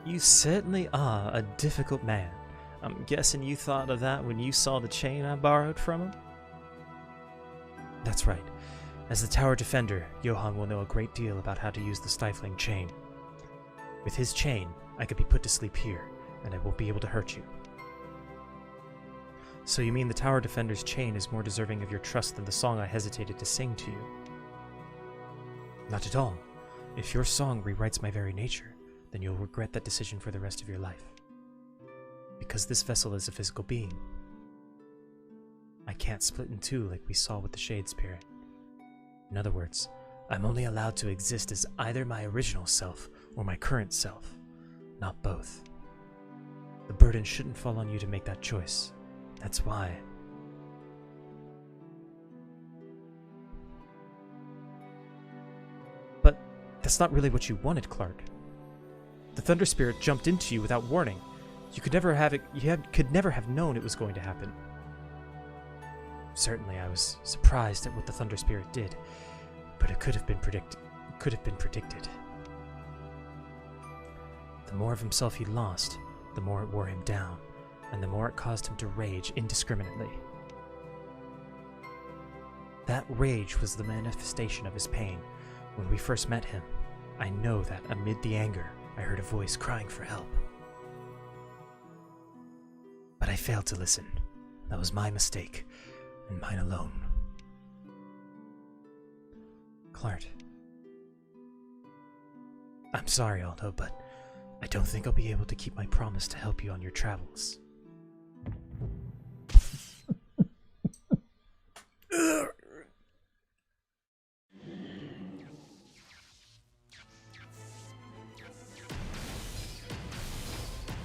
You certainly are a difficult man. I'm guessing you thought of that when you saw the chain I borrowed from him? That's right. As the tower defender, Johan will know a great deal about how to use the stifling chain. With his chain, I could be put to sleep here, and I won't be able to hurt you. So you mean the tower defender's chain is more deserving of your trust than the song I hesitated to sing to you? Not at all. If your song rewrites my very nature, then you'll regret that decision for the rest of your life. Because this vessel is a physical being. I can't split in two like we saw with the Shade Spirit. In other words, I'm only allowed to exist as either my original self or my current self, not both. The burden shouldn't fall on you to make that choice. That's why. But that's not really what you wanted, Clark. The Thunder Spirit jumped into you without warning. You could never have it. Could never have known it was going to happen. Certainly, I was surprised at what the Thunder Spirit did, but it could have been predicted. The more of himself he lost, the more it wore him down, and the more it caused him to rage indiscriminately. That rage was the manifestation of his pain. When we first met him, I know that amid the anger, I heard a voice crying for help. But I failed to listen. That was my mistake, and mine alone. Clark. I'm sorry, Aldo, but I don't think I'll be able to keep my promise to help you on your travels.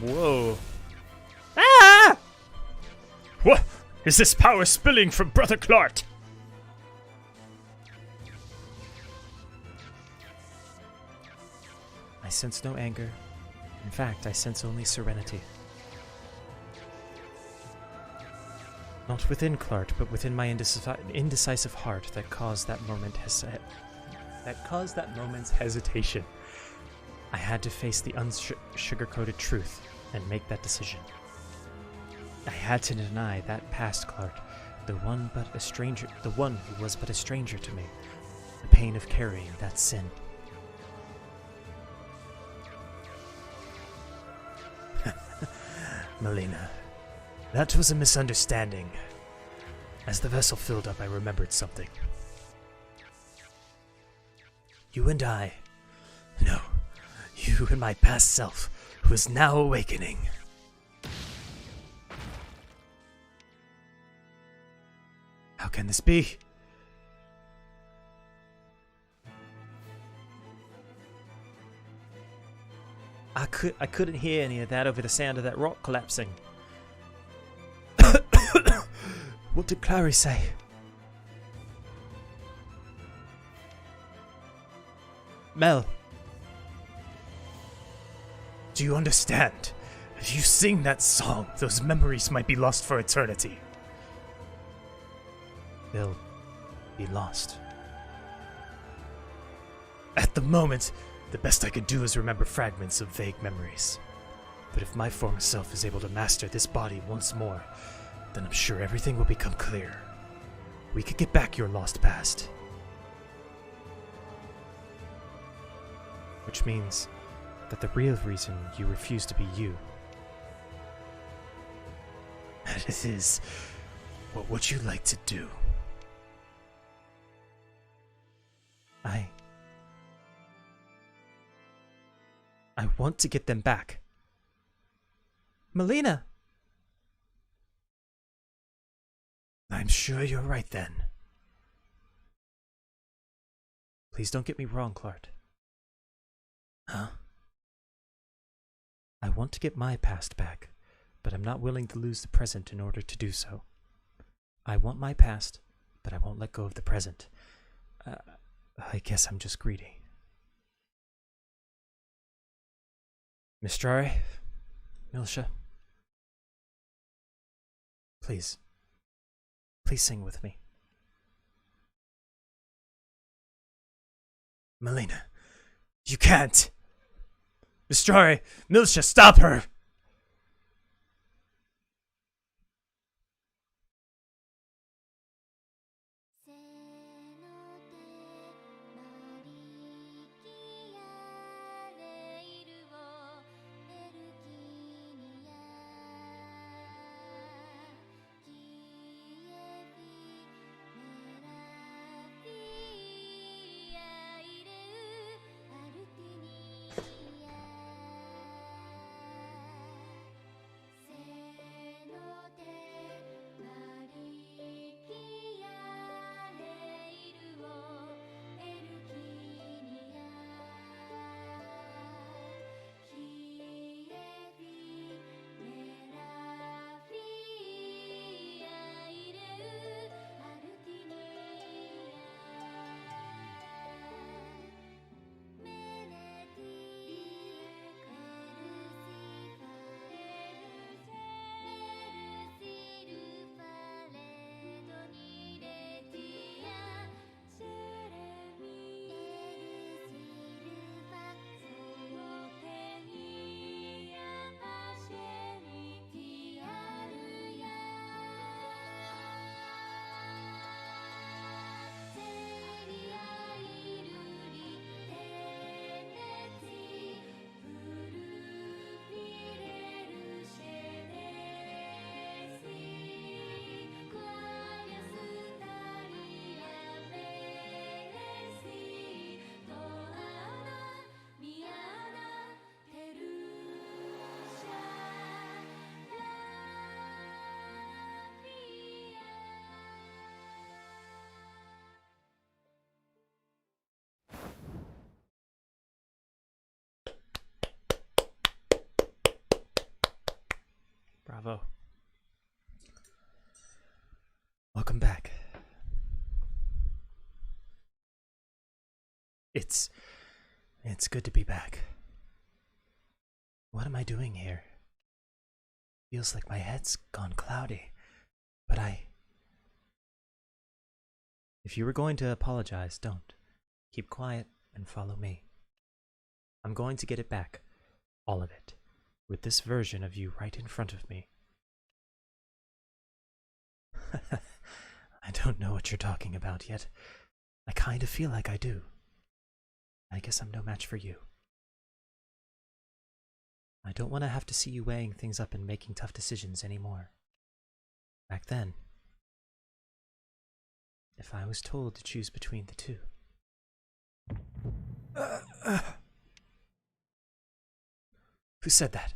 Whoa. Ah! What? Is this power spilling from Brother Clark? I sense no anger. In fact, I sense only serenity. Not within Clark, but within my indecisive heart that caused that moment's hesitation. I had to face the unsugar-coated truth and make that decision. I had to deny that past Clark, the one who was but a stranger to me, the pain of carrying that sin. Melina, that was a misunderstanding. As the vessel filled up, I remembered something. You and I. No, you and my past self, who is now awakening. How can this be? I couldn't hear any of that over the sound of that rock collapsing. What did Clary say? Mel. Do you understand? If you sing that song, those memories might be lost for eternity. They'll be lost. At the moment, the best I could do is remember fragments of vague memories. But if my former self is able to master this body once more, then I'm sure everything will become clear. We could get back your lost past. Which means that the real reason you refuse to be you. That is, what would you like to do? I want to get them back. Melina! I'm sure you're right then. Please don't get me wrong, Clark. Huh? I want to get my past back, but I'm not willing to lose the present in order to do so. I want my past, but I won't let go of the present. I guess I'm just greedy. Mistrare, Milsha, please sing with me. Melina, you can't! Mistrare, Milsha, stop her! Bravo. Welcome back. It's good to be back. What am I doing here? Feels like my head's gone cloudy, but If you were going to apologize, don't. Keep quiet and follow me. I'm going to get it back. All of it. With this version of you right in front of me. I don't know what you're talking about yet. I kind of feel like I do. I guess I'm no match for you. I don't want to have to see you weighing things up and making tough decisions anymore. Back then, if I was told to choose between the two. Who said that?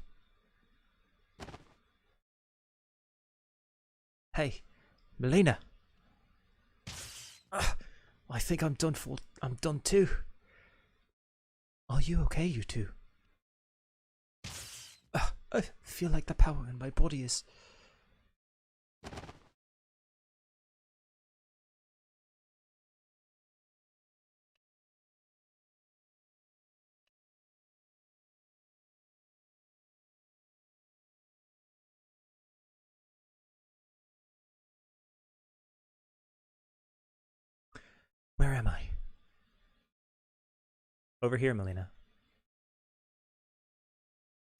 Hey, Melina. I think I'm done for. I'm done too. Are you okay, you two? I feel like the power in my body is... Where am I? Over here, Melina.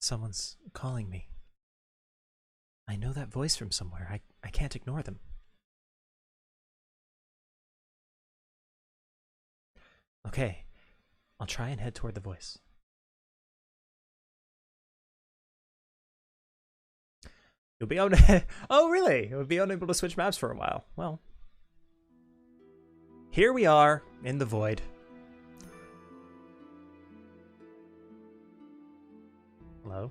Someone's calling me. I know that voice from somewhere. I can't ignore them. Okay, I'll try and head toward the voice. You'll be on... Oh, really? You'll be unable to switch maps for a while. Well. Here we are, in the void. Hello?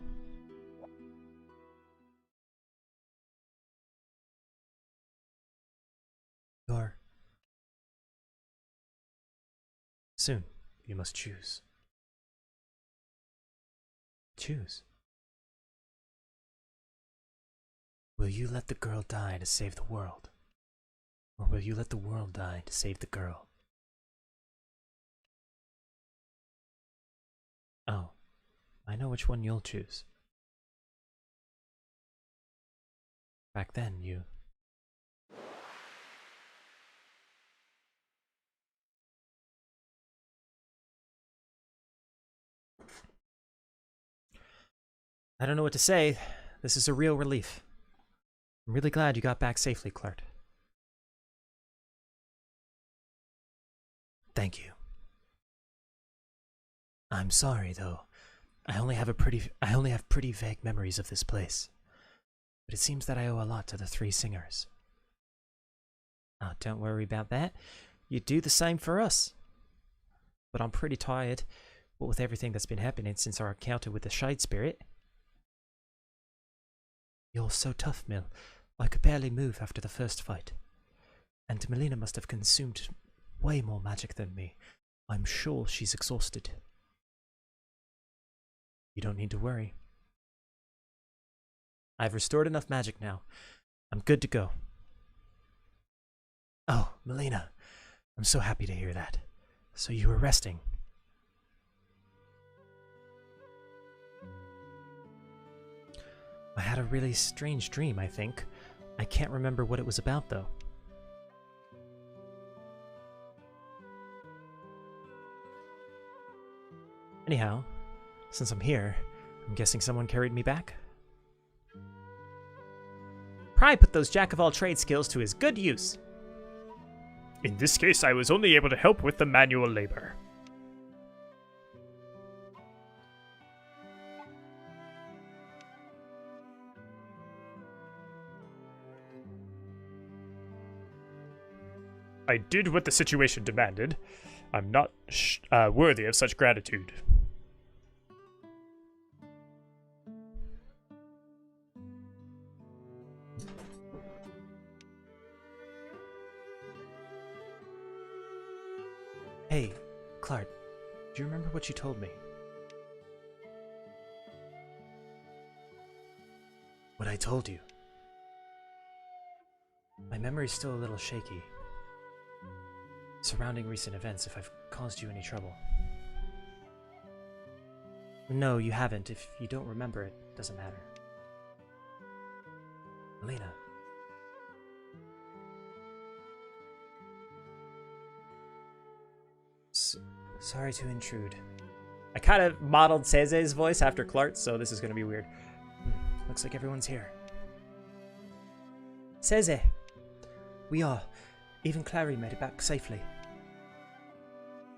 You're... Soon, you must choose. Choose. Will you let the girl die to save the world? Or will you let the world die to save the girl? Oh, I know which one you'll choose. Back then, you... I don't know what to say. This is a real relief. I'm really glad you got back safely, Clark. Thank you. I'm sorry, though. I only have pretty vague memories of this place. But it seems that I owe a lot to the three singers. Oh, don't worry about that. You do the same for us. But I'm pretty tired, what with everything that's been happening since our encounter with the Shade Spirit. You're so tough, Mill. I could barely move after the first fight. And Melina must have consumed way more magic than me. I'm sure she's exhausted. You don't need to worry. I've restored enough magic now. I'm good to go. Oh, Melina, I'm so happy to hear that. So you were resting. I had a really strange dream, I think. I can't remember what it was about, though. Anyhow, since I'm here, I'm guessing someone carried me back? Pry put those jack-of-all-trade skills to his good use. In this case, I was only able to help with the manual labor. I did what the situation demanded. I'm not worthy of such gratitude. Hey, Clark, do you remember what you told me? what I told you. My memory's still a little shaky, surrounding recent events if I've caused you any trouble. No, you haven't. If you don't remember, it doesn't matter. Elena. Sorry to intrude. I kind of modeled Seze's voice after Clark's, so this is going to be weird. Looks like everyone's here. Seze! We are. Even Clary made it back safely.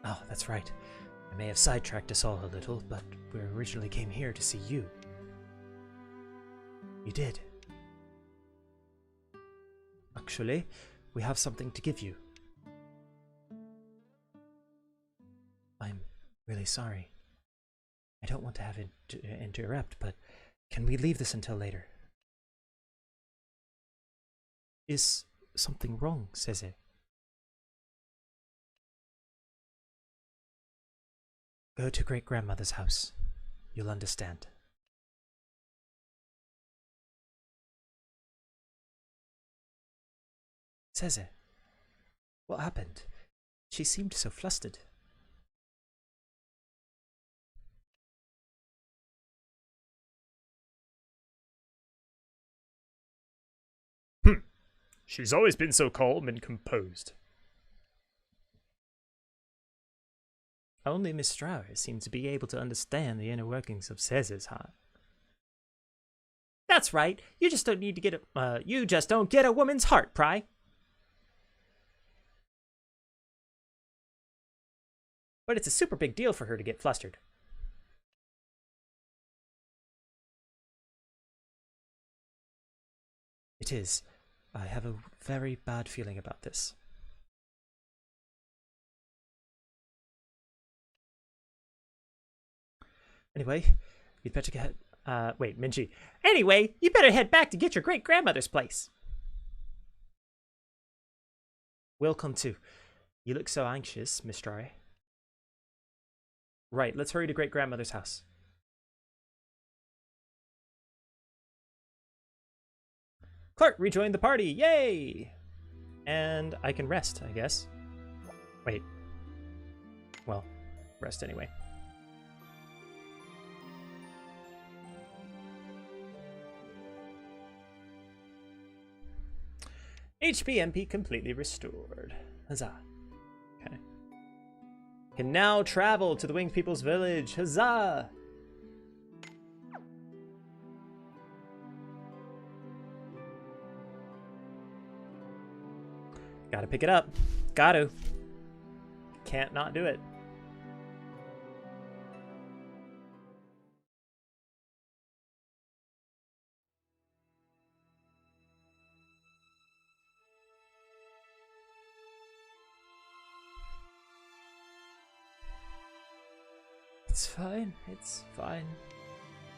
Oh, that's right. I may have sidetracked us all a little, but we originally came here to see you. You did. Actually, we have something to give you. I'm really sorry. I don't want to have it interrupt, but can we leave this until later? Is something wrong, Seze? Go to great-grandmother's house. You'll understand. Seze, what happened? She seemed so flustered. She's always been so calm and composed. Only Miss Strauer seemed to be able to understand the inner workings of Seze's heart. That's right. You just don't need to get a. You just don't get a woman's heart, Pry. But it's a super big deal for her to get flustered. It is. I have a very bad feeling about this. Anyway, you'd better get... wait, Minji. Anyway, you better head back to get your great-grandmother's place. Welcome to... You look so anxious, Miss Strauer. Right, let's hurry to great-grandmother's house. Clark rejoined the party, yay! And I can rest, I guess. Wait. Well, rest anyway. HP MP completely restored. Huzzah. Okay. Can now travel to the Winged People's Village. Huzzah! Gotta pick it up. Gotta. Can't not do it. It's fine. It's fine.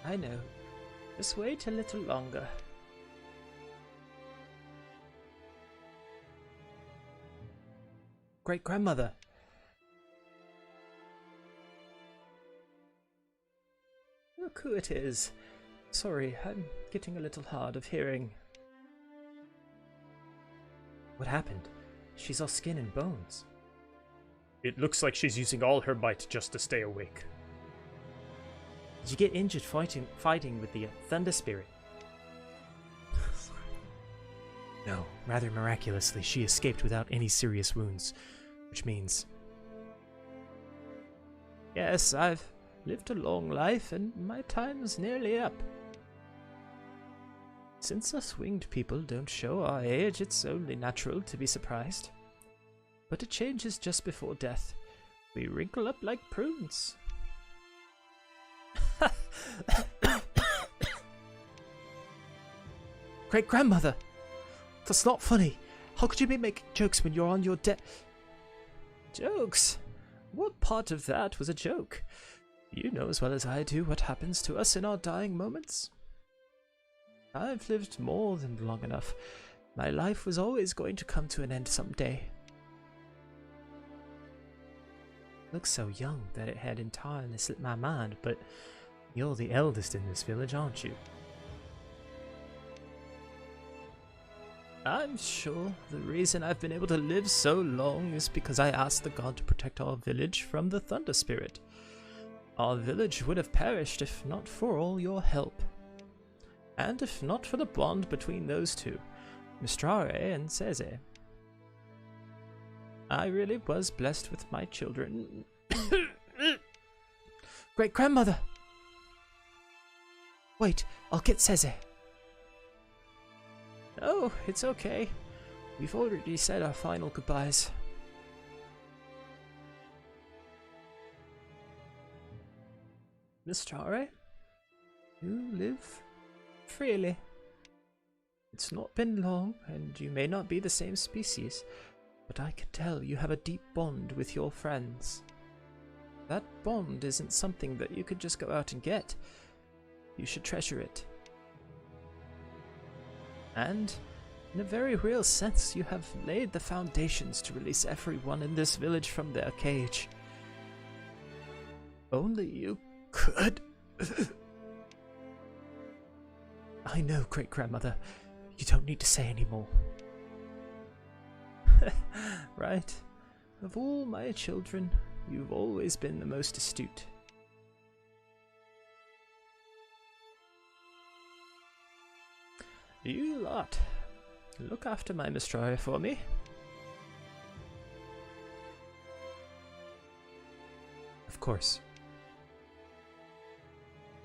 I know. Just wait a little longer. Great-grandmother. Look who it is. Sorry, I'm getting a little hard of hearing. What happened? She's all skin and bones. It looks like she's using all her might just to stay awake. Did you get injured fighting with the Thunder Spirit? No, rather miraculously, she escaped without any serious wounds, which means... Yes, I've lived a long life, and my time's nearly up. Since us winged people don't show our age, it's only natural to be surprised. But it changes just before death. We wrinkle up like prunes. Great-grandmother! That's not funny. How could you be making jokes when you're on your Jokes? What part of that was a joke? You know as well as I do what happens to us in our dying moments. I've lived more than long enough. My life was always going to come to an end someday. Look so young that it had entirely slipped my mind, but you're the eldest in this village, aren't you? I'm sure the reason I've been able to live so long is because I asked the god to protect our village from the thunder spirit. Our village would have perished if not for all your help. And if not for the bond between those two, Mistrare and Cese. I really was blessed with my children. Great grandmother! Wait, I'll get Cese. Oh, it's okay. We've already said our final goodbyes. Mistrare, you live freely. It's not been long, and you may not be the same species, but I can tell you have a deep bond with your friends. That bond isn't something that you could just go out and get. You should treasure it. And, in a very real sense, you have laid the foundations to release everyone in this village from their cage. Only you could. I know, great-grandmother. You don't need to say any more. Right? Of all my children, you've always been the most astute. You lot, look after my Mistrare for me. Of course.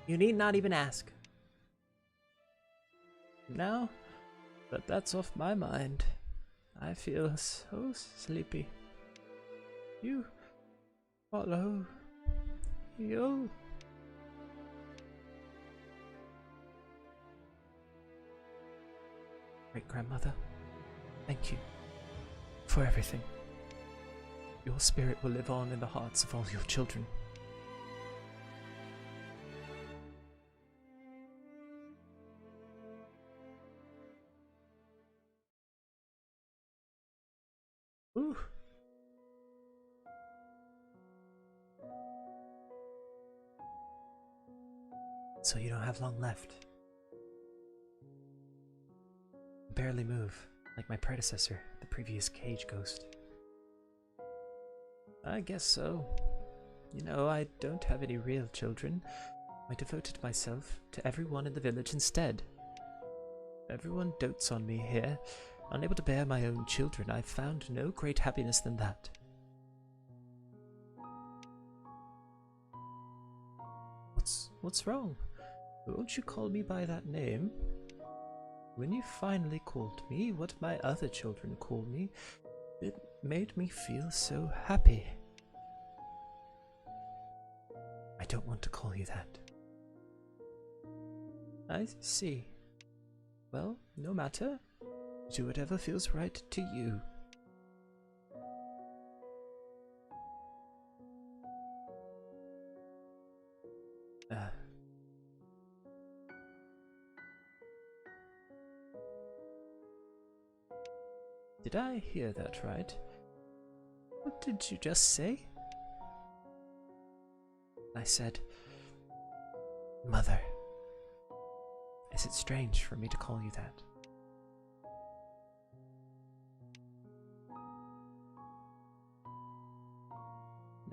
You need not even ask. Now that that's off my mind, I feel so sleepy. You follow you. Great grandmother, thank you for everything. Your spirit will live on in the hearts of all your children. Ooh. So you don't have long left. Barely move, like my predecessor, the previous cage ghost. I guess so. You know, I don't have any real children. I devoted myself to everyone in the village instead. Everyone dotes on me here. Unable to bear my own children, I've found no great happiness than that. What's wrong? Won't you call me by that name? When you finally called me what my other children call me, it made me feel so happy. I don't want to call you that. I see. Well, no matter. Do whatever feels right to you. Did I hear that right? What did you just say? I said, Mother. Is it strange for me to call you that?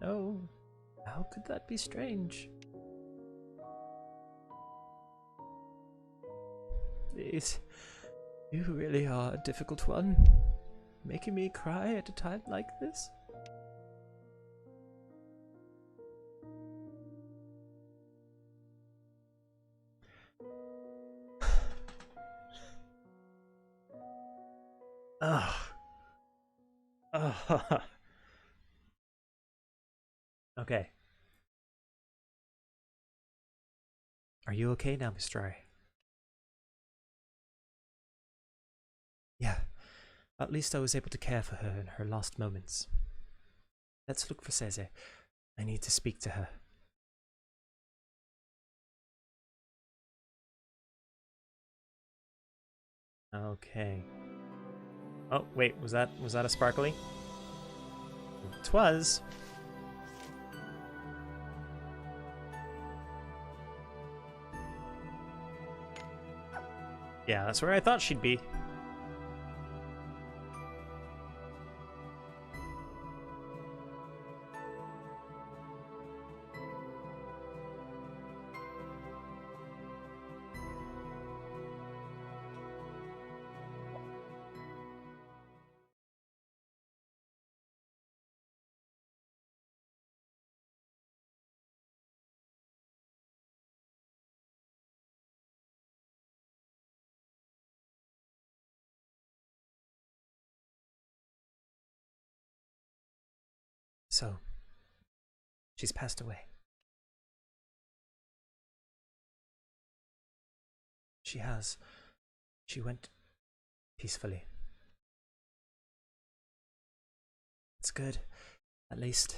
No, how could that be strange? Please, you really are a difficult one. Making me cry at a time like this? Ugh. Ugh. Okay. Are you okay now, Mr. I? Yeah. At least I was able to care for her in her last moments. Let's look for Cese. I need to speak to her. Okay. Oh, wait, was that a sparkly? 'Twas. Yeah, that's where I thought she'd be. So, she's passed away. She has. She went peacefully. It's good, at least.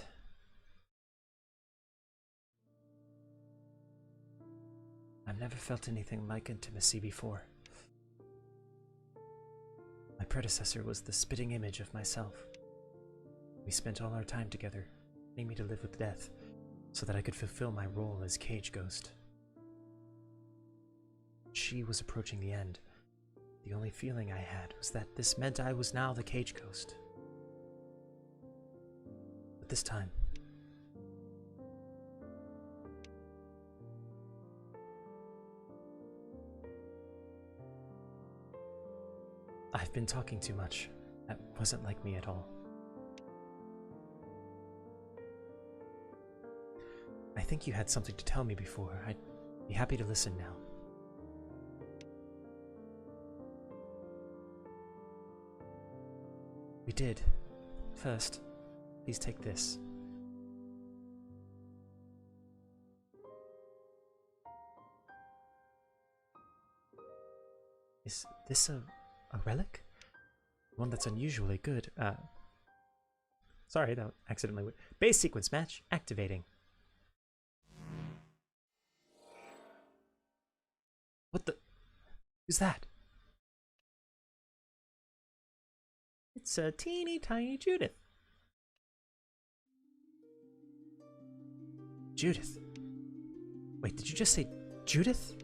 I've never felt anything like intimacy before. My predecessor was the spitting image of myself. We spent all our time together, leaving me to live with death, so that I could fulfill my role as Cage Ghost. She was approaching the end. The only feeling I had was that this meant I was now the Cage Ghost. But this time, I've been talking too much. That wasn't like me at all. I think you had something to tell me before. I'd be happy to listen now. We did. First, please take this. Is this a relic? One that's unusually good. Sorry, that accidentally went. Base sequence match activating. What the? Who's that? It's a teeny tiny Judith. Judith? Wait, did you just say Judith?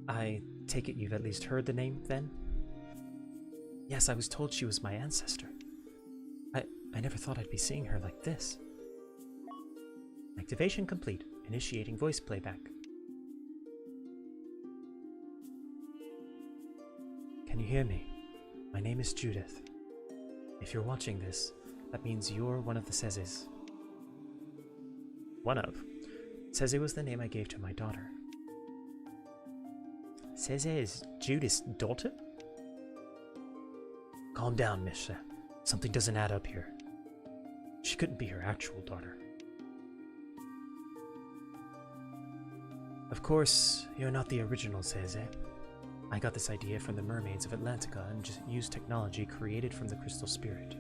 I take it you've at least heard the name, then? Yes, I was told she was my ancestor. I never thought I'd be seeing her like this. Activation complete. Initiating voice playback. Can you hear me? My name is Judith. If you're watching this, that means you're one of the Sezes. One of? Seze was the name I gave to my daughter. Seze is Judith's daughter? Calm down, Misha. Something doesn't add up here. She couldn't be her actual daughter. Of course, you're not the original Seze. I got this idea from the mermaids of Atlantica and just used technology created from the crystal spirit.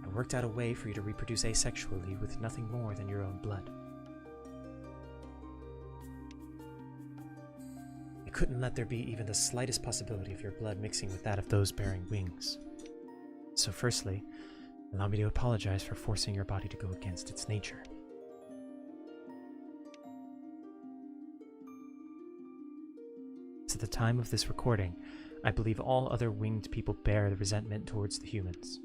I worked out a way for you to reproduce asexually with nothing more than your own blood. I couldn't let there be even the slightest possibility of your blood mixing with that of those bearing wings. So firstly, allow me to apologize for forcing your body to go against its nature. At the time of this recording, I believe all other winged people bear the resentment towards the humans.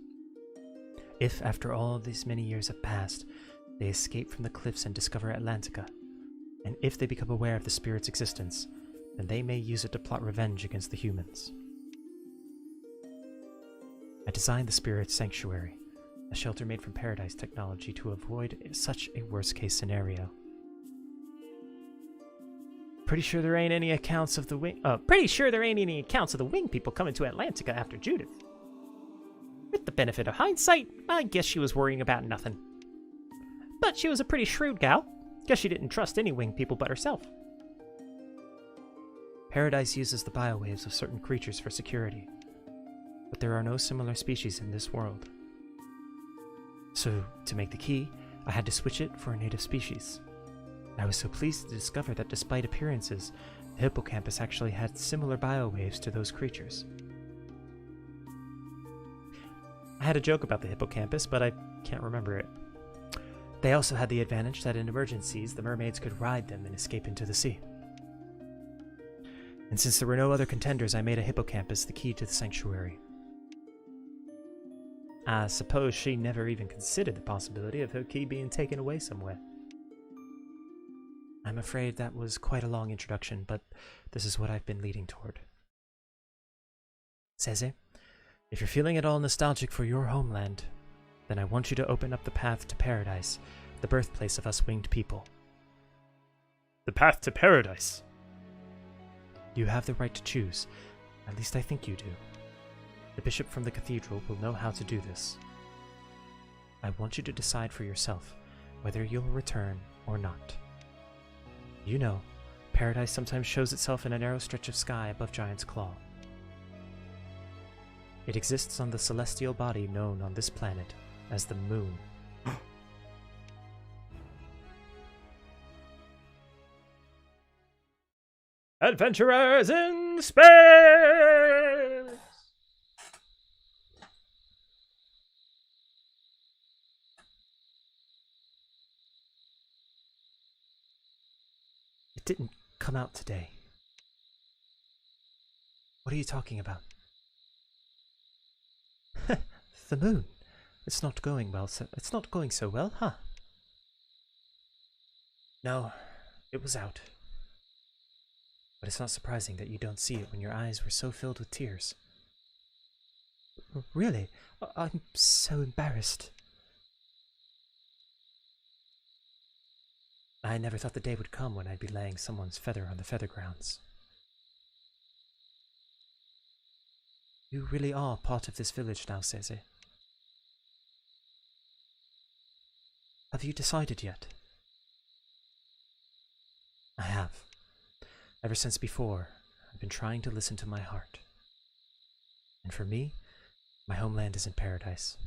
If, after all these many years have passed, they escape from the cliffs and discover Atlantica, and if they become aware of the spirit's existence, then they may use it to plot revenge against the humans. I designed the spirit's sanctuary, a shelter made from paradise technology to avoid such a worst-case scenario. Pretty sure there ain't any accounts of the wing people coming to Atlantica after Judith. With the benefit of hindsight, I guess she was worrying about nothing. But she was a pretty shrewd gal. Guess she didn't trust any winged people but herself. Paradise uses the biowaves of certain creatures for security, but there are no similar species in this world. So, to make the key, I had to switch it for a native species. I was so pleased to discover that despite appearances, the hippocampus actually had similar biowaves to those creatures. I had a joke about the hippocampus, but I can't remember it. They also had the advantage that in emergencies, the mermaids could ride them and escape into the sea. And since there were no other contenders, I made a hippocampus the key to the sanctuary. I suppose she never even considered the possibility of her key being taken away somewhere. I'm afraid that was quite a long introduction, but this is what I've been leading toward. Seze, if you're feeling at all nostalgic for your homeland, then I want you to open up the path to paradise, the birthplace of us winged people. The path to paradise? You have the right to choose. At least I think you do. The bishop from the cathedral will know how to do this. I want you to decide for yourself whether you'll return or not. You know, paradise sometimes shows itself in a narrow stretch of sky above Giant's Claw. It exists on the celestial body known on this planet as the Moon. Adventurers in space! It didn't come out today. What are you talking about? The moon. It's not going well. It's not going so well, huh? No, it was out. But it's not surprising that you don't see it when your eyes were so filled with tears. Really? I'm so embarrassed. I never thought the day would come when I'd be laying someone's feather on the feather grounds. You really are part of this village now, Seze. Have you decided yet? I have. Ever since before, I've been trying to listen to my heart. And for me, my homeland is in paradise.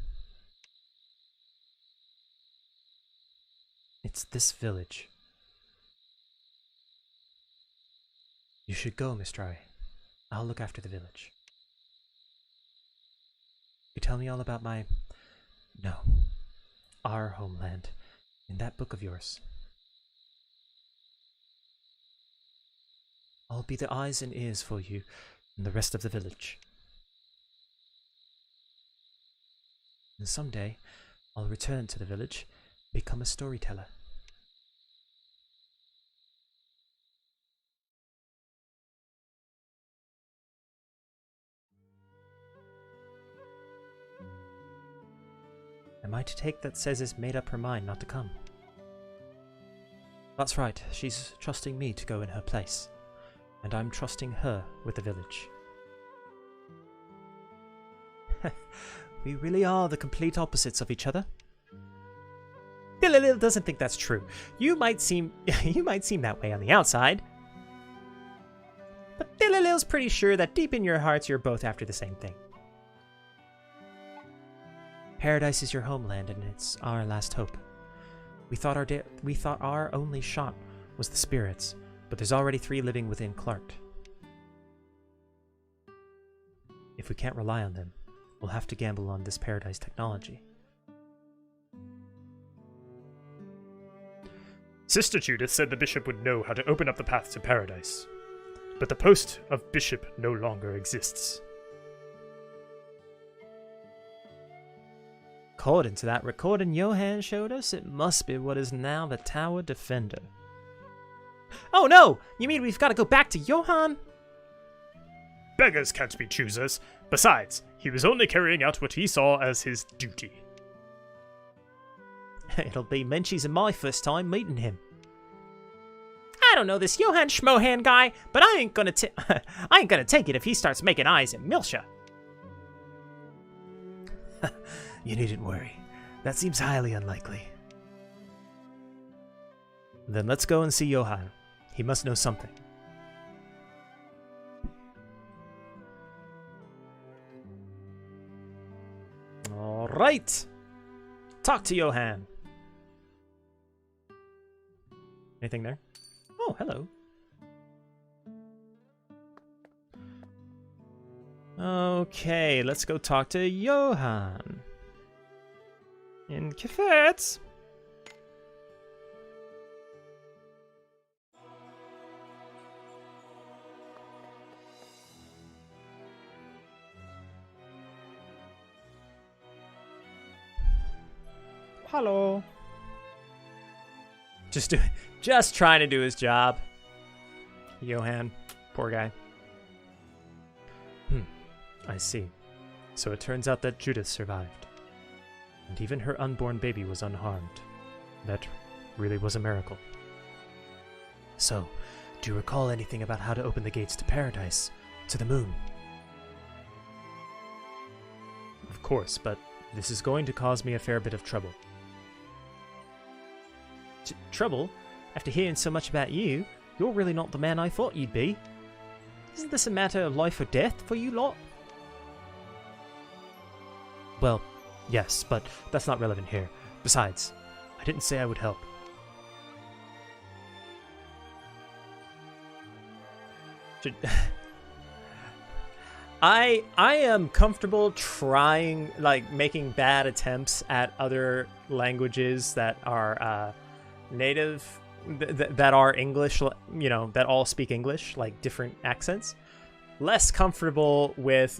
It's this village. You should go, Mr. I. I'll look after the village. You tell me all about our homeland in that book of yours. I'll be the eyes and ears for you and the rest of the village. And someday, I'll return to the village and become a storyteller. Am I to take that Ceza's made up her mind not to come? That's right, she's trusting me to go in her place, and I'm trusting her with the village. We really are the complete opposites of each other. Lil doesn't think that's true. You might seem that way on the outside, but Lil's pretty sure that deep in your hearts you're both after the same thing. Paradise is your homeland, and it's our last hope. We thought our only shot was the spirits, but there's already 3 living within Clark. If we can't rely on them, we'll have to gamble on this paradise technology. Sister Judith said the bishop would know how to open up the path to paradise, but the post of bishop no longer exists. According to that recording Johann showed us, it must be what is now the Tower Defender. Oh no! You mean we've got to go back to Johann? Beggars can't be choosers. Besides, he was only carrying out what he saw as his duty. It'll be Menchie's and my first time meeting him. I don't know this Johann Schmohan guy, but I ain't gonna take it if he starts making eyes at Milsha. You needn't worry. That seems highly unlikely. Then let's go and see Johann. He must know something. All right. Talk to Johann. Anything there? Oh, hello. Okay, let's go talk to Johann. In cafets. Hello. Just trying to do his job. Johann, poor guy. I see. So it turns out that Judith survived. And even her unborn baby was unharmed. That really was a miracle. So, do you recall anything about how to open the gates to paradise? To the moon? course, but this is going to cause me a fair bit of trouble. Trouble? After hearing so much about you, you're really not the man I thought you'd be. Isn't this a matter of life or death for you lot? Well, yes, but that's not relevant here. Besides, I didn't say I would help. I am comfortable trying, like, making bad attempts at other languages that are native, that are English, you know, that all speak English, like different accents. Less comfortable with,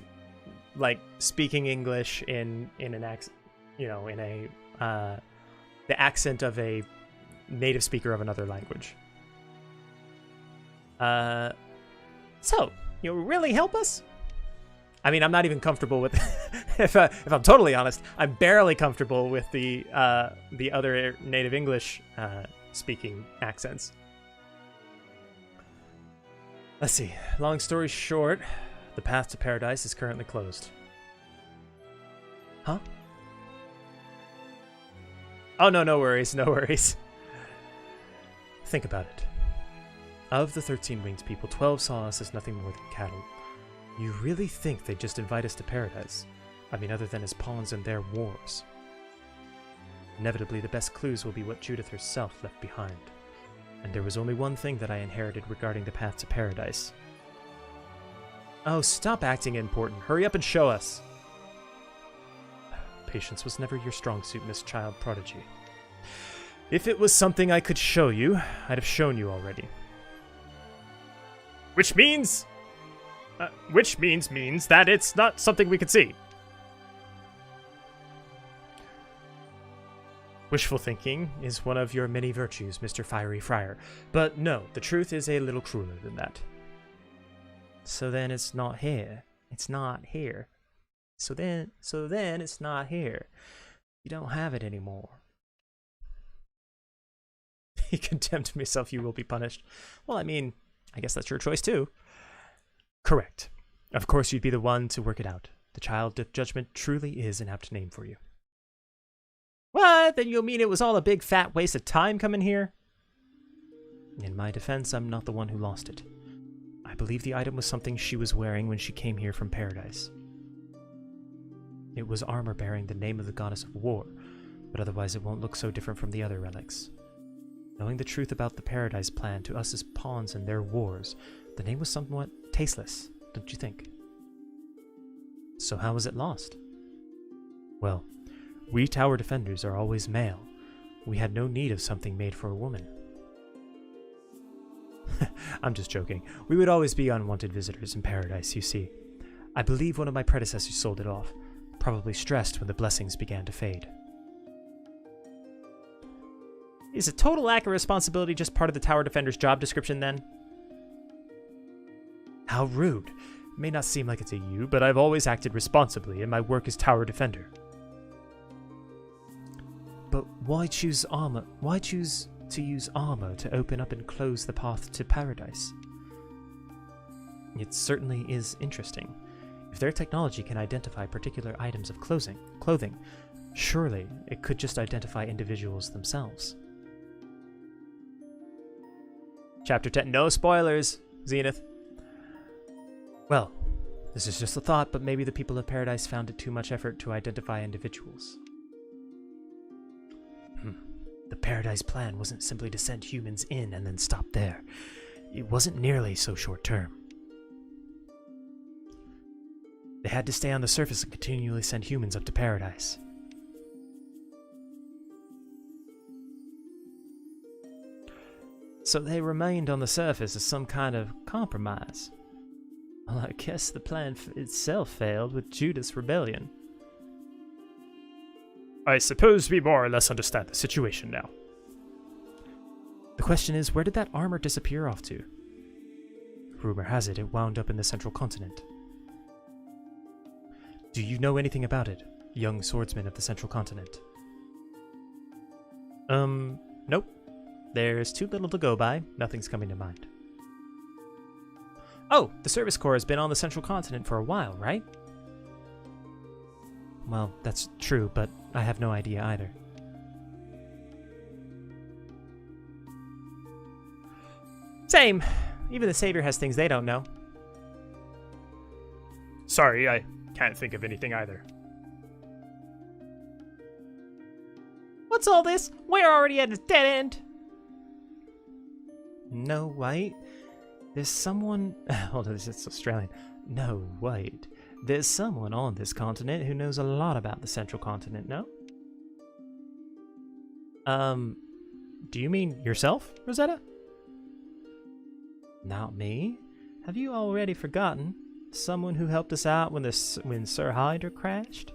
like, speaking English in an accent, you know, in a the accent of a native speaker of another language. So, you'll really help us? I mean, I'm not even comfortable with, if I'm totally honest, I'm barely comfortable with the other native English speaking accents. Let's see. Long story short, the path to paradise is currently closed. Huh? Oh, no, no worries, no worries. Think about it. Of the 13 winged people, 12 saw us as nothing more than cattle. You really think they'd just invite us to paradise? I mean, other than as pawns in their wars. Inevitably, the best clues will be what Judith herself left behind. And there was only one thing that I inherited regarding the path to paradise. Oh, stop acting important. Hurry up and show us. Patience was never your strong suit, Miss Child Prodigy. If it was something I could show you, I'd have shown you already. Which means that it's not something we could see. Wishful thinking is one of your many virtues, Mr. Fiery Friar. But no, the truth is a little crueler than that. So then it's not here. It's not here. So then it's not here. You don't have it anymore. He condemned myself, you will be punished. Well, I mean, I guess that's your choice too. Correct. Of course you'd be the one to work it out. The Child of Judgment truly is an apt name for you. What? Then you'll mean it was all a big fat waste of time coming here? In my defense, I'm not the one who lost it. I believe the item was something she was wearing when she came here from paradise. It was armor bearing the name of the goddess of war, but otherwise it won't look so different from the other relics. Knowing the truth about the paradise plan to us as pawns in their wars, the name was somewhat tasteless, don't you think? So how was it lost? Well, we tower defenders are always male. We had no need of something made for a woman. I'm just joking. We would always be unwanted visitors in paradise, you see. I believe one of my predecessors sold it off, probably stressed when the blessings began to fade. Is a total lack of responsibility just part of the tower defender's job description then? How rude. It may not seem like it's a you, but I've always acted responsibly in my work as tower defender. But why choose armor? Why choose to use armor to open up and close the path to paradise? It certainly is interesting. If their technology can identify particular items of clothing, surely it could just identify individuals themselves. Chapter 10. No spoilers, Zenith. Well, this is just a thought, but maybe the people of paradise found it too much effort to identify individuals. The paradise plan wasn't simply to send humans in and then stop there. It wasn't nearly so short-term. They had to stay on the surface and continually send humans up to paradise. So they remained on the surface as some kind of compromise. Well, I guess the plan itself failed with Judas' rebellion. I suppose we more or less understand the situation now. The question is, where did that armor disappear off to? Rumor has it wound up in the central continent. Do you know anything about it, young swordsman of the central continent? Nope. There's too little to go by. Nothing's coming to mind. Oh, the Service Corps has been on the central continent for a while, right? well, that's true, but I have no idea either. Same. Even the Savior has things they don't know. Sorry, I can't think of anything either. What's all this? We're already at a dead end. No, wait. There's someone... Hold on, this is Australian. No, wait. There's someone on this continent who knows a lot about the Central Continent, no? Do you mean yourself, Rosetta? Not me. Have you already forgotten? Someone who helped us out when Sir Hyder crashed?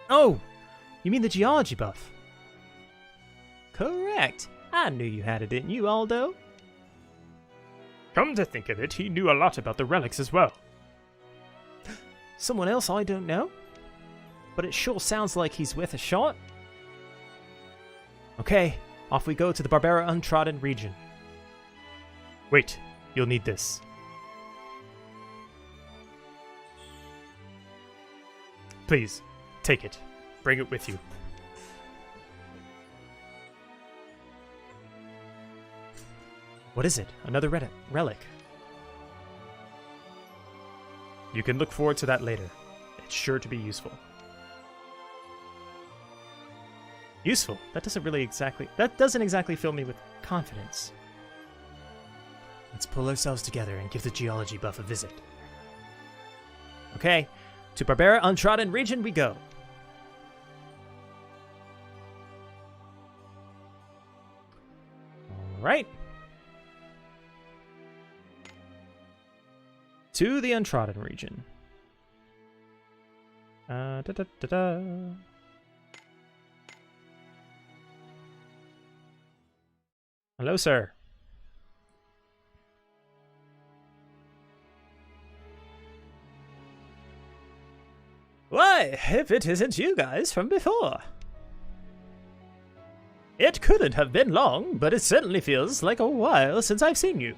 Oh! You mean the geology buff? Correct. I knew you had it, didn't you, Aldo? Come to think of it, he knew a lot about the relics as well. Someone else I don't know? But it sure sounds like he's worth a shot. Okay, off we go to the Barbera Untrodden region. Wait, you'll need this. Please, take it. Bring it with you. What is it? Another relic? You can look forward to that later. It's sure to be useful. Useful? That doesn't exactly fill me with confidence. Let's pull ourselves together and give the geology buff a visit. Okay, to Barbera Untrodden region we go. Alright. To the Untrodden region. Hello, sir. Why, if it isn't you guys from before. It couldn't have been long, but it certainly feels like a while since I've seen you.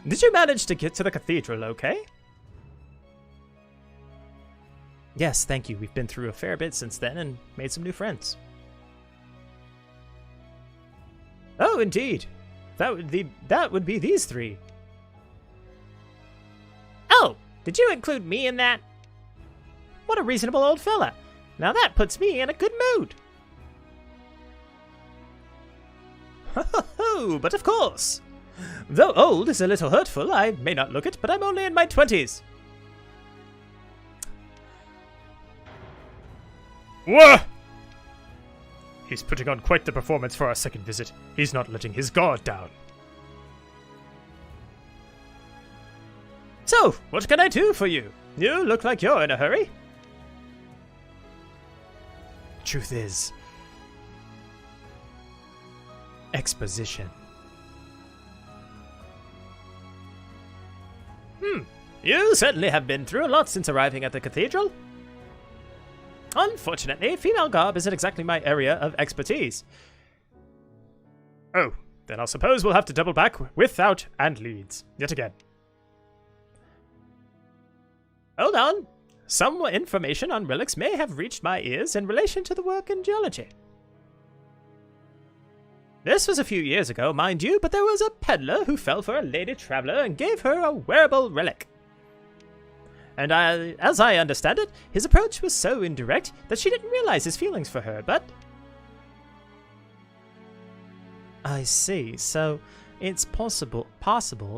Did you manage to get to the cathedral okay? Yes, thank you. We've been through a fair bit since then and made some new friends. Oh, indeed. That would be these three. Oh, did you include me in that? What a reasonable old fella. Now that puts me in a good mood. Oh, but of course. Though old is a little hurtful, I may not look it, but I'm only in my 20s. Whoa! He's putting on quite the performance for our second visit. He's not letting his guard down. So, what can I do for you? You look like you're in a hurry. Truth is... exposition. You certainly have been through a lot since arriving at the cathedral. Unfortunately, female garb isn't exactly my area of expertise. Oh, then I suppose we'll have to double back without and leads, yet again. Hold on. Some information on relics may have reached my ears in relation to the work in geology. This was a few years ago, mind you, but there was a peddler who fell for a lady traveler and gave her a wearable relic. And as I understand it, his approach was so indirect that she didn't realize his feelings for her, but... I see. So it's possible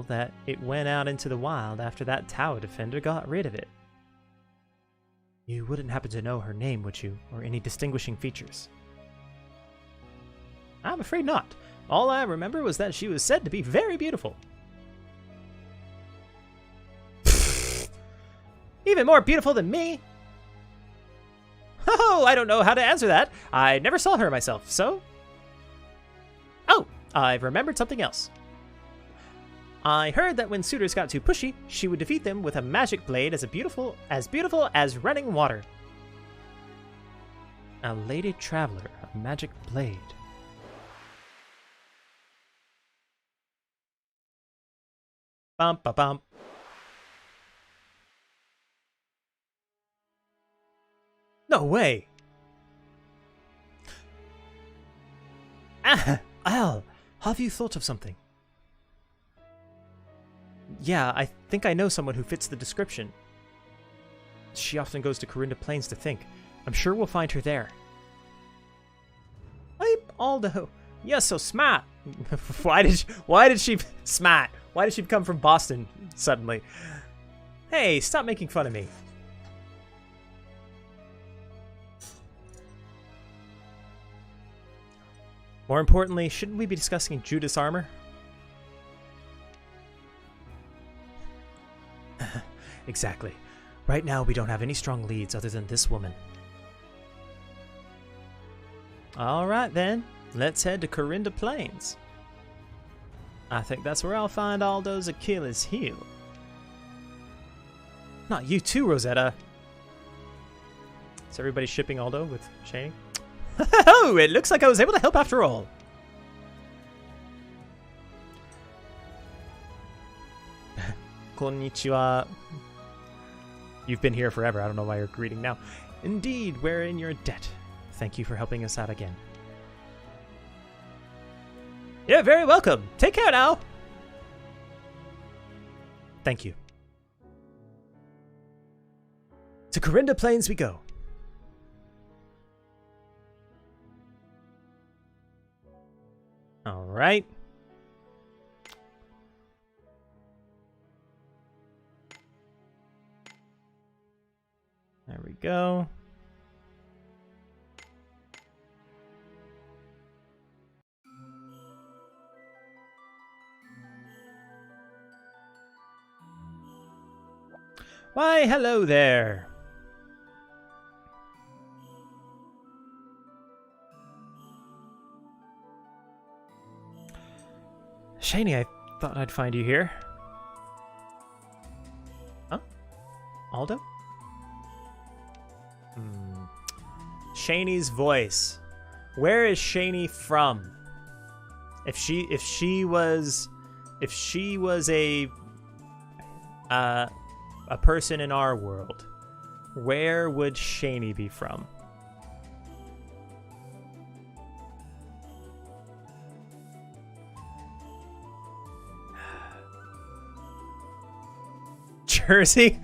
that it went out into the wild after that tower defender got rid of it. You wouldn't happen to know her name, would you? Or any distinguishing features? I'm afraid not. All I remember was that she was said to be very beautiful. Even more beautiful than me? Oh, I don't know how to answer that. I never saw her myself, so... Oh, I've remembered something else. I heard that when suitors got too pushy, she would defeat them with a magic blade as beautiful as running water. A lady traveler, a magic blade. Bum, ba, bum. No way. Ah, Al, have you thought of something? Yeah, I think I know someone who fits the description. She often goes to Corinda Plains to think. I'm sure we'll find her there. Hey, Aldo, you're so smart. Why did she smart? Why did she come from Boston suddenly? Hey, stop making fun of me. More importantly, shouldn't we be discussing Judas' armor? Exactly. Right now, we don't have any strong leads other than this woman. All right, then. Let's head to Corinda Plains. I think that's where I'll find Aldo's Achilles' heel. Not you too, Rosetta. Is everybody shipping Aldo with Shane? Oh, it looks like I was able to help after all. Konnichiwa. You've been here forever. I don't know why you're greeting now. Indeed, we're in your debt. Thank you for helping us out again. You're very welcome. Take care now. Thank you. To Corinda Plains we go. All right. There we go. Why, hello there. Shani, I thought I'd find you here. Huh? Aldo? Shani's voice. Where is Shani from? If she was a person in our world, where would Shani be from? Jersey?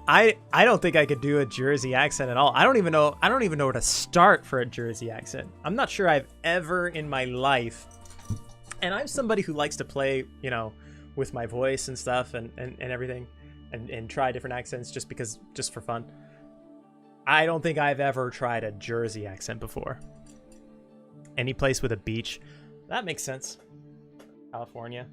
I don't think I could do a Jersey accent at all. I don't even know where to start for a Jersey accent. I'm not sure I've ever in my life, and I'm somebody who likes to play, you know, with my voice and stuff and everything and try different accents just for fun. I don't think I've ever tried a Jersey accent before. Any place with a beach. That makes sense. California.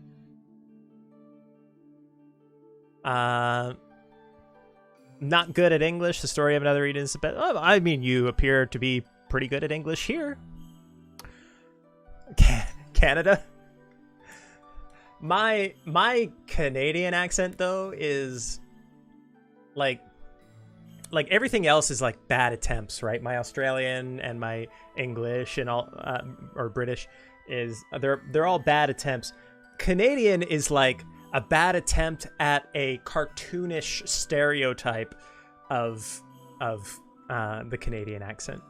Not good at English. The story of another Eden is about. Oh, I mean, you appear to be pretty good at English here. Canada. My Canadian accent though is like everything else is like bad attempts, right? My Australian and my English and all or British is they're all bad attempts. Canadian is like a bad attempt at a cartoonish stereotype of the Canadian accent.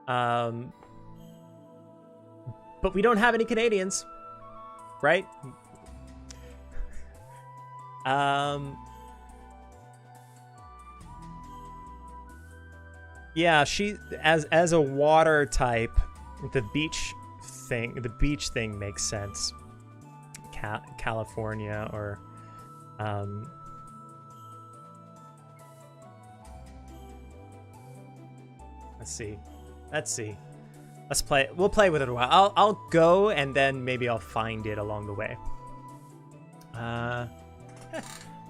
But we don't have any Canadians, right? Yeah, she as a water type, the beach thing makes sense. California or let's see. We'll play with it a while. I'll go and then maybe I'll find it along the way.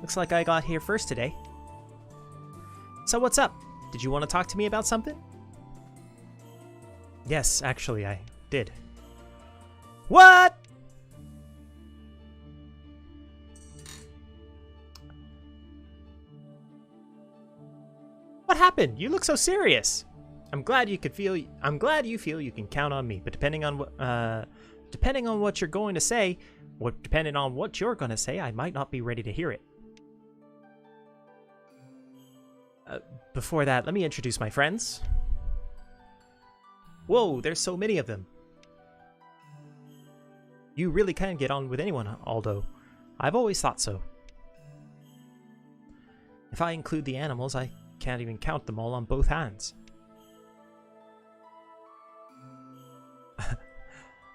Looks like I got here first today. So what's up? Did you want to talk to me about something? Yes, actually I did. What? What happened? You look so serious. I'm glad you feel you can count on me, but depending on Depending on what you're going to say, I might not be ready to hear it. Before that, let me introduce my friends. Whoa, there's so many of them. You really can get on with anyone, Aldo. I've always thought so. If I include the animals, I can't even count them all on both hands.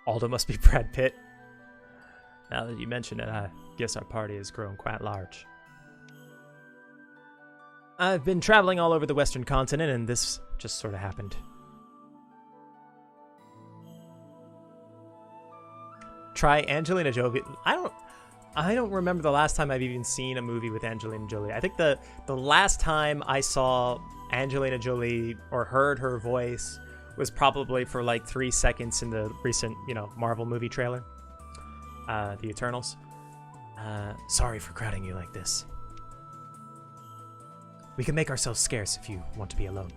Aldo must be Brad Pitt. Now that you mention it, I guess our party has grown quite large. I've been traveling all over the Western continent, and this just sort of happened. Try Angelina Jolie. I don't remember the last time I've even seen a movie with Angelina Jolie. I think the last time I saw Angelina Jolie or heard her voice was probably for like 3 seconds in the recent, Marvel movie trailer, The Eternals. Sorry for crowding you like this. We can make ourselves scarce if you want to be alone.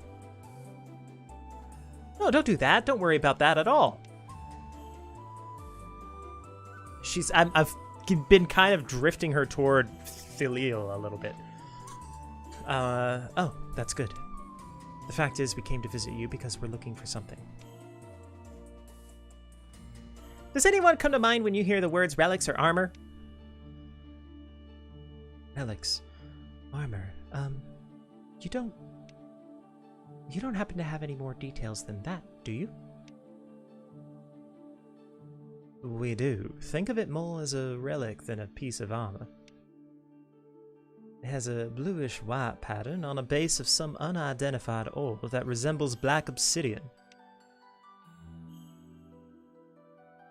No, don't do that. Don't worry about that at all. I've been kind of drifting her toward Thalil a little bit. Oh, that's good. The fact is, we came to visit you because we're looking for something. Does anyone come to mind when you hear the words relics or armor? Relics. Armor. You don't happen to have any more details than that, do you? We do. Think of it more as a relic than a piece of armor. It has a bluish-white pattern on a base of some unidentified ore that resembles black obsidian.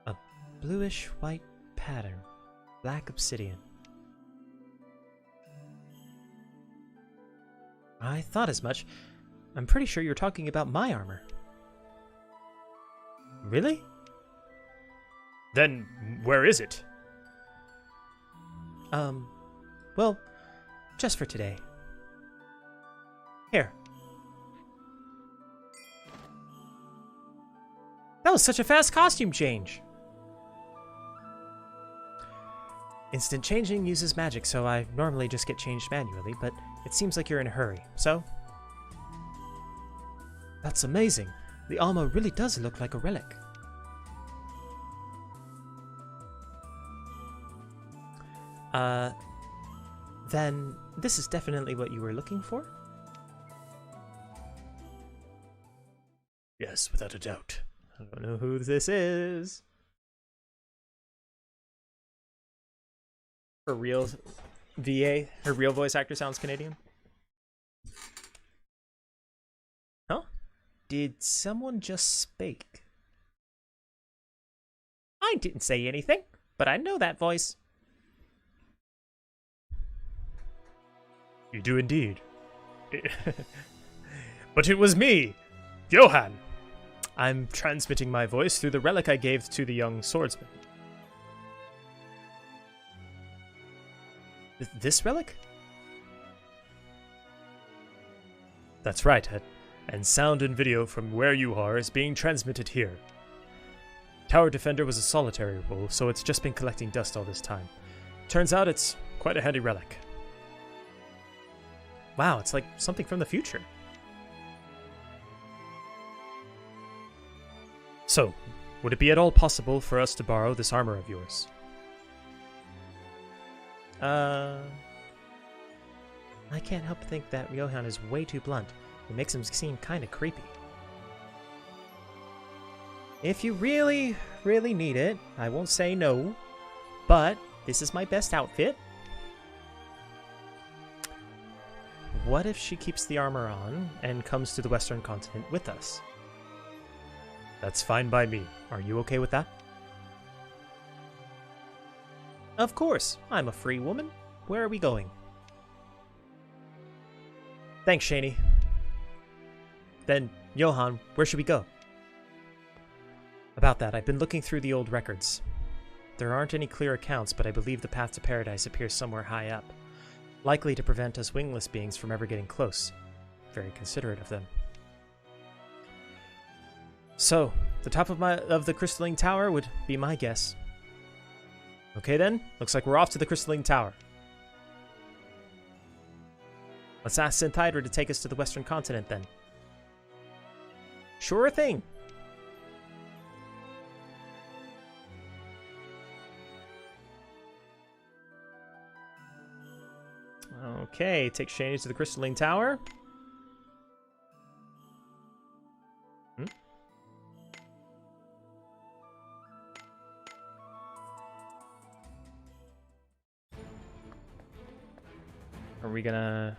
A bluish-white pattern. Black obsidian. I thought as much. I'm pretty sure you're talking about my armor. Really? Then, where is it? Well, just for today. Here. That was such a fast costume change. Instant changing uses magic, so I normally just get changed manually, but it seems like you're in a hurry, so? That's amazing. The armor really does look like a relic. Then this is definitely what you were looking for? Yes, without a doubt. I don't know who this is. Her real VA, her real voice actor sounds Canadian. Huh? Did someone just speak? I didn't say anything, but I know that voice. You do indeed. But it was me, Johann. I'm transmitting my voice through the relic I gave to the young swordsman. This relic? That's right, and sound and video from where you are is being transmitted here. Tower Defender was a solitary role, so it's just been collecting dust all this time. Turns out it's quite a handy relic. Wow, it's like something from the future. So, would it be at all possible for us to borrow this armor of yours? I can't help but think that Johann is way too blunt. It makes him seem kind of creepy. If you really, really need it, I won't say no, but this is my best outfit. What if she keeps the armor on and comes to the Western continent with us? That's fine by me. Are you okay with that? Of course. I'm a free woman. Where are we going? Thanks, Shani. Then, Johann, where should we go? About that, I've been looking through the old records. There aren't any clear accounts, but I believe the path to paradise appears somewhere high up, likely to prevent us wingless beings from ever getting close. Very considerate of them. So, The top of the crystalline tower would be my guess. Okay then, looks like we're off to the crystalline tower. Let's ask Synth Hydra to take us to the western continent then. Sure thing. Okay, take Shani to the crystalline tower. Are we gonna...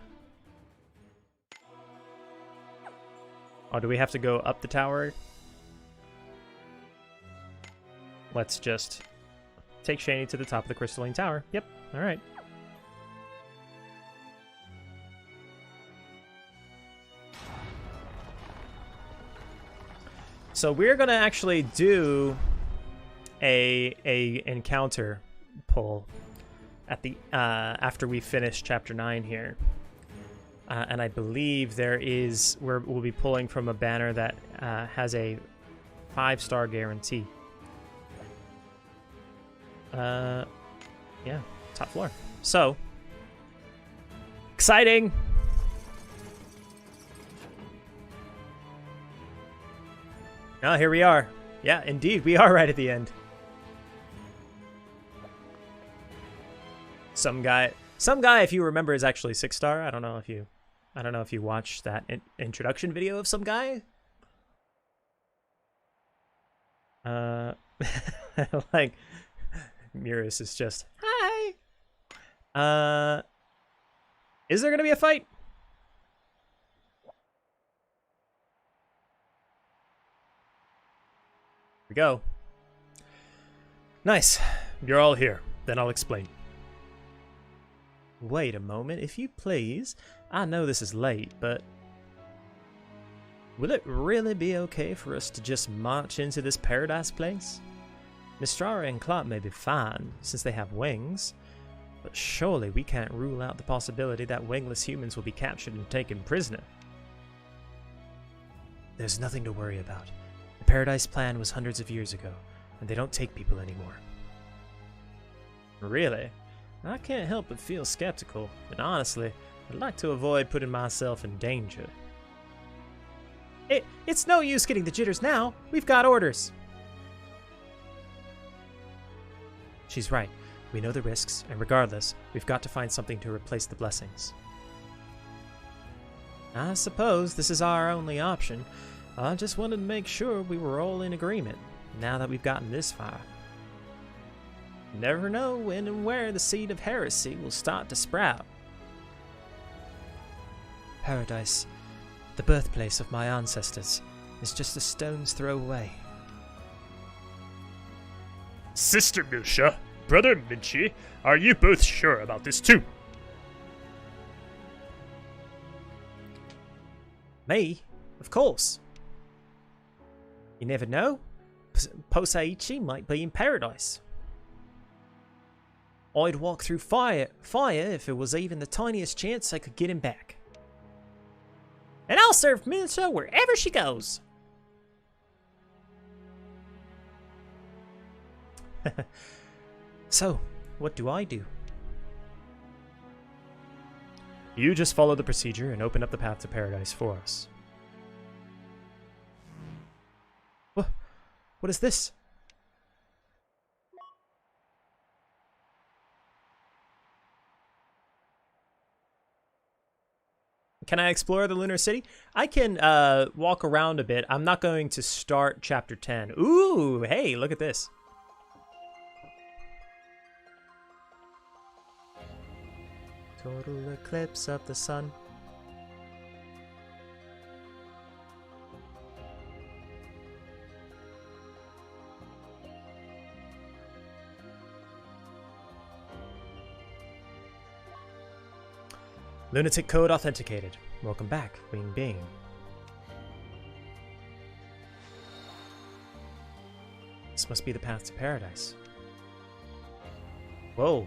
Oh, do we have to go up the tower? Let's just take Shani to the top of the crystalline tower. Yep, alright. So we're gonna actually do a encounter pull at the after we finish chapter 9 here, and I believe we'll be pulling from a banner that has a 5-star guarantee. Yeah, top floor. So exciting! Oh, here we are. Yeah, indeed, we are right at the end. Some guy, if you remember, is actually 6-star. I don't know if you watched that introduction video of some guy. Like, Muris is just, hi. Is there gonna be a fight? We go. Nice. You're all here. Then I'll explain. Wait a moment, if you please. I know this is late, but will it really be okay for us to just march into this paradise place? Mistrara and Klopp may be fine, since they have wings, but surely we can't rule out the possibility that wingless humans will be captured and taken prisoner. There's nothing to worry about. The Paradise Plan was hundreds of years ago, and they don't take people anymore. Really? I can't help but feel skeptical, and honestly, I'd like to avoid putting myself in danger. It's no use getting the jitters now. We've got orders. She's right. We know the risks, and regardless, we've got to find something to replace the blessings. I suppose this is our only option. I just wanted to make sure we were all in agreement, now that we've gotten this far. You never know when and where the seed of heresy will start to sprout. Paradise, the birthplace of my ancestors, is just a stone's throw away. Sister Milsha, Brother Minchi, are you both sure about this too? Me? Of course. You never know. Poseichi might be in paradise. I'd walk through fire if it was even the tiniest chance I could get him back. And I'll serve Milsha wherever she goes. So, what do I do? You just follow the procedure and open up the path to paradise for us. What is this? Can I explore the Lunar City? I can walk around a bit. I'm not going to start chapter 10. Ooh, hey, look at this. Total eclipse of the sun. Lunatic code authenticated. Welcome back, Wing Bing. This must be the path to paradise. Whoa,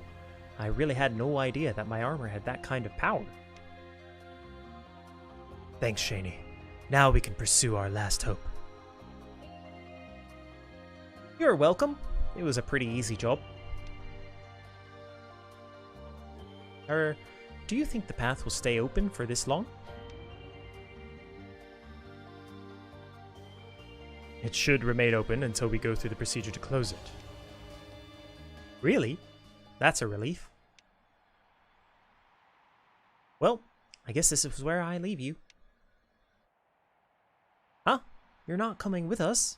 I really had no idea that my armor had that kind of power. Thanks, Shani. Now we can pursue our last hope. You're welcome. It was a pretty easy job. Do you think the path will stay open for this long? It should remain open until we go through the procedure to close it. Really? That's a relief. Well, I guess this is where I leave you. Huh? You're not coming with us?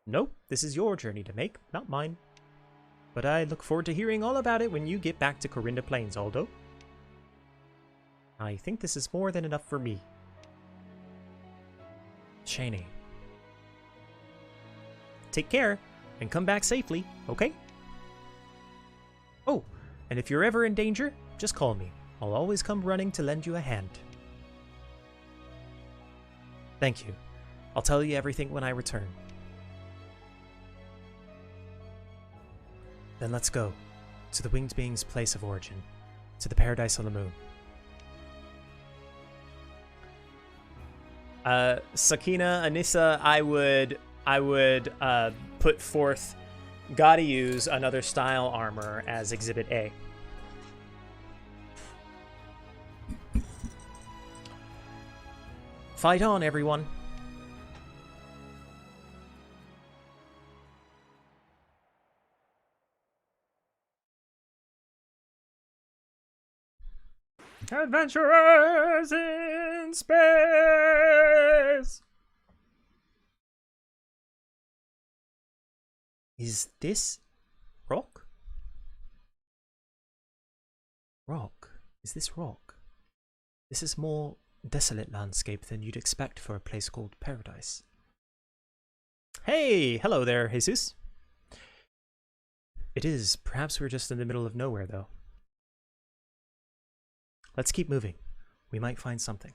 Nope, this is your journey to make, not mine. But I look forward to hearing all about it when you get back to Corinda Plains, Aldo. I think this is more than enough for me. Shaney. Take care, and come back safely, okay? Oh, and if you're ever in danger, just call me. I'll always come running to lend you a hand. Thank you. I'll tell you everything when I return. Then let's go to the winged being's place of origin, to the paradise on the moon. Sakina, Anissa, I would put forth gotta use another style armor as Exhibit A. Fight on, everyone. Adventurers in space! Is this rock? Rock? Is this rock? This is more desolate landscape than you'd expect for a place called Paradise. Hey! Hello there, Jesus. It is. Perhaps we're just in the middle of nowhere, though. Let's keep moving. We might find something.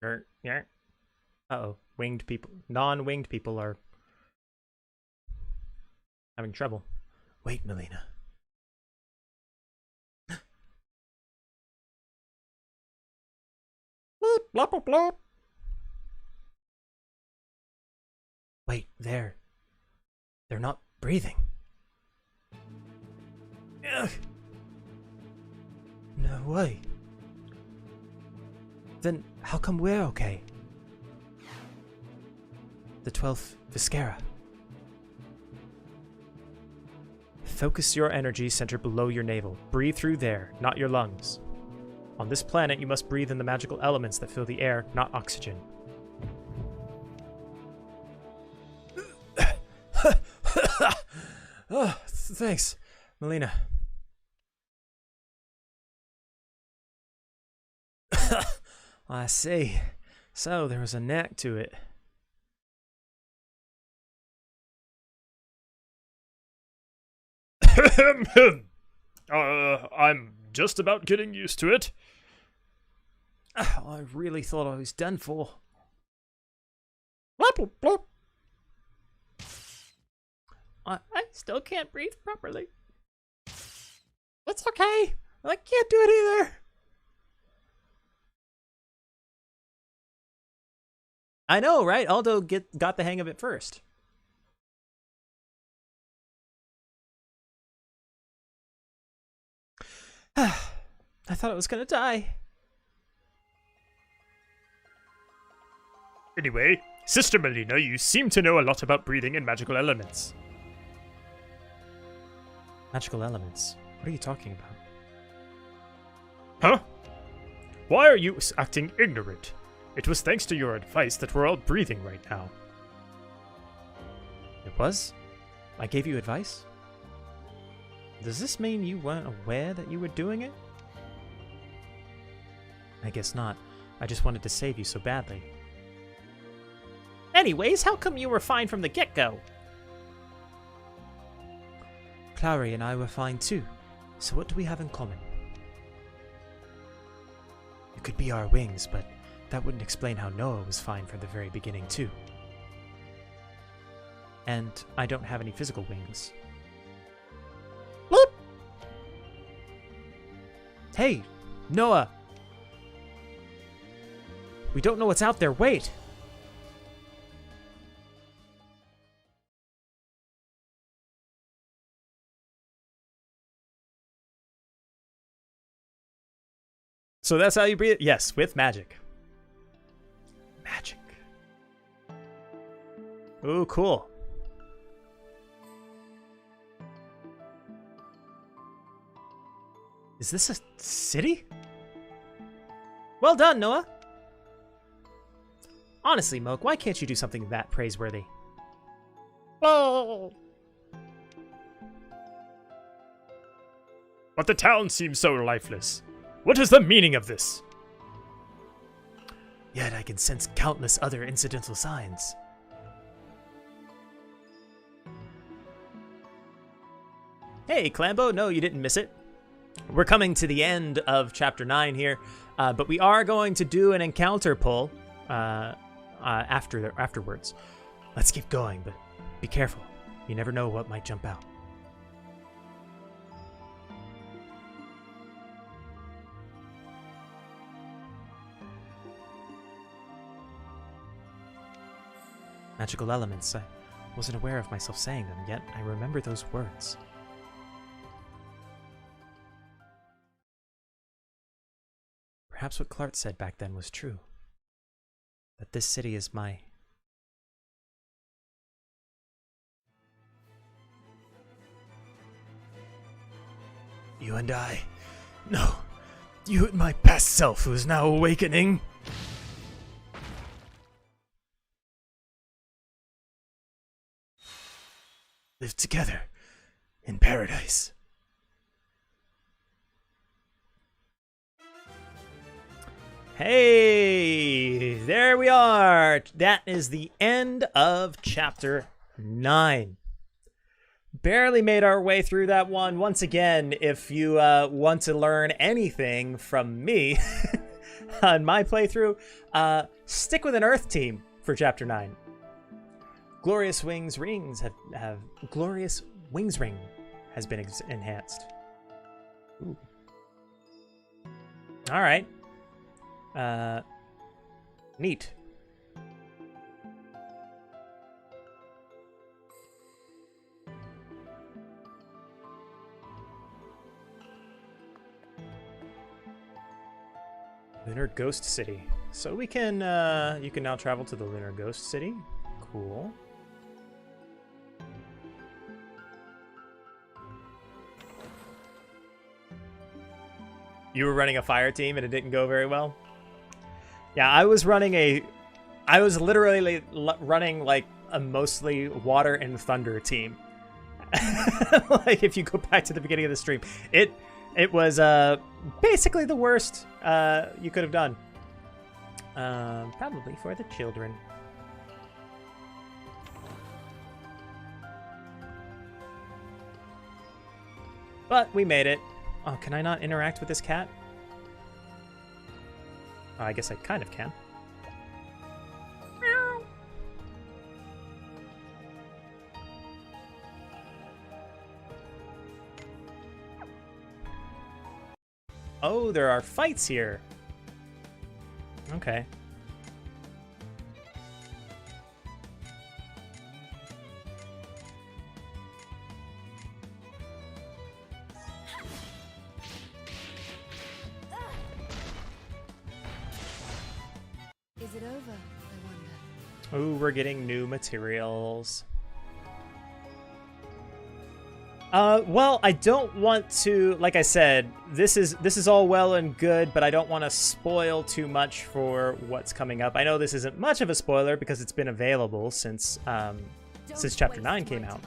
Uh-oh. Winged people. Non-winged people are having trouble. Wait, Melina. Blop, blop, blop. Wait, they're not breathing. Ugh. No way. Then how come we're okay? The 12th Viscera. Focus your energy center below your navel. Breathe through there, not your lungs. On this planet, you must breathe in the magical elements that fill the air, not oxygen. Oh, thanks, Melina. I see. So there was a knack to it. I'm just about getting used to it. I really thought I was done for. I still can't breathe properly. It's okay. I can't do it either. I know, right? Aldo got the hang of it first. I thought I was gonna die. Anyway, Sister Melina, you seem to know a lot about breathing and magical elements. Magical elements? What are you talking about? Huh? Why are you acting ignorant? It was thanks to your advice that we're all breathing right now. It was? I gave you advice? Does this mean you weren't aware that you were doing it? I guess not. I just wanted to save you so badly. Anyways, how come you were fine from the get-go? Clary and I were fine too. So what do we have in common? It could be our wings, but that wouldn't explain how Noah was fine from the very beginning too. And I don't have any physical wings. Bloop! Hey, Noah! We don't know what's out there, wait! So that's how you breathe? Yes, with magic. Magic. Ooh, cool. Is this a city? Well done, Noah. Honestly, Moke, why can't you do something that praiseworthy? Oh! But the town seems so lifeless. What is the meaning of this? Yet I can sense countless other incidental signs. Hey, Clambo, no, you didn't miss it. We're coming to the end of Chapter 9 here, but we are going to do an encounter pull afterwards. Let's keep going, but be careful. You never know what might jump out. Magical elements. I wasn't aware of myself saying them, yet I remember those words. Perhaps what Clark said back then was true. That this city is my... You and I. No. You and my past self who is now awakening. Live together in paradise. Hey, there we are. That is the end of Chapter 9. Barely made our way through that one. Once again, if you want to learn anything from me on my playthrough, stick with an Earth team for Chapter 9. Glorious Wings Rings have Glorious Wings Ring has been enhanced. Ooh. All right. Neat. Lunar Ghost City. So we can, you can now travel to the Lunar Ghost City. Cool. You were running a fire team and it didn't go very well? Yeah, I was literally running like a mostly water and thunder team. Like if you go back to the beginning of the stream, it was basically the worst you could have done. Probably for the children. But we made it. Oh, can I not interact with this cat? Oh, I guess I kind of can. Meow. Oh, there are fights here. Okay. Is it over, I wonder? Ooh, we're getting new materials. Well, I don't want to, like I said, this is all well and good, but I don't want to spoil too much for what's coming up. I know this isn't much of a spoiler because it's been available since Chapter 9 came out.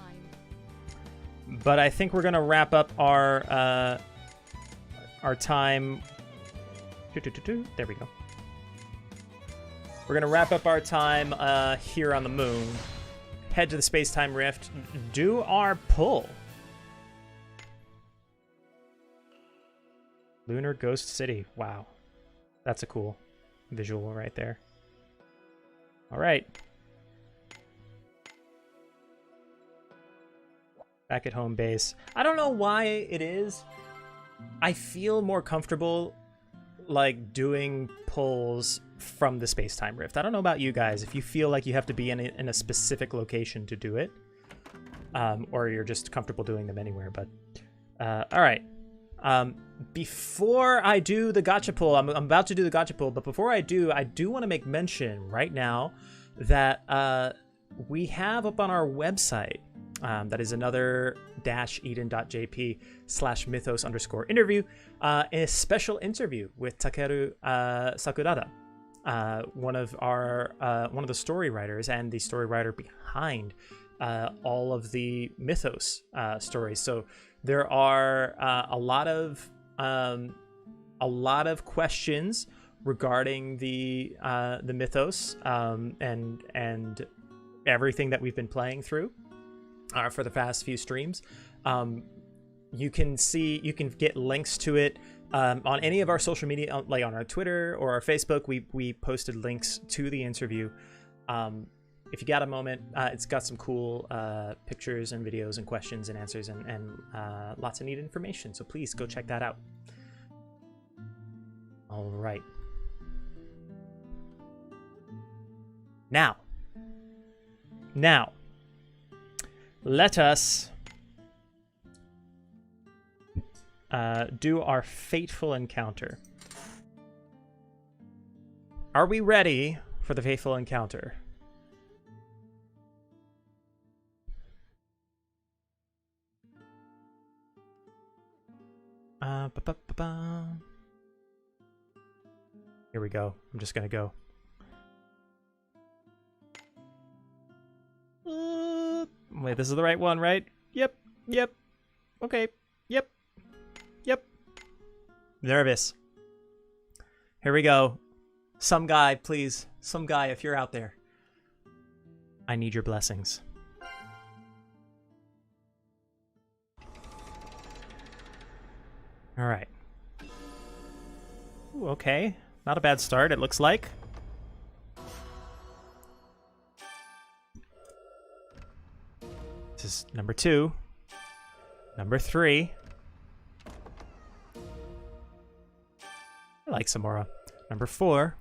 But I think we're gonna wrap up our time. There we go. We're gonna wrap up our time here on the moon, head to the space-time rift, do our pull. Lunar Ghost City. Wow. That's a cool visual right there. All right. Back at home base. I don't know why it is. I feel more comfortable like doing pulls from the space-time rift. I don't know about you guys, if you feel like you have to be in a specific location to do it, or you're just comfortable doing them anywhere, but all right. Before I do the gacha pull, I'm about to do the gacha pull, but before I do want to make mention right now that we have up on our website, that is another eden.jp/mythos_interview, a special interview with Takeru Sakurada, one of the story writers and the story writer behind all of the Mythos stories. So there are a lot of questions regarding the Mythos and everything that we've been playing through for the past few streams. You can get links to it on any of our social media, like on our Twitter or our Facebook. We posted links to the interview. If you got a moment, it's got some cool pictures and videos and questions and answers and lots of neat information. So please go check that out. All right. Now, let us do our fateful encounter. Are we ready for the fateful encounter? Here we go. I'm just gonna go. Wait, this is the right one, right? Yep. Okay. Yep. Nervous. Here we go. Some guy, please. Some guy, if you're out there. I need your blessings. All right. Ooh, okay. Not a bad start, it looks like. This is number 2. Number 3. I like Samora. Number 4.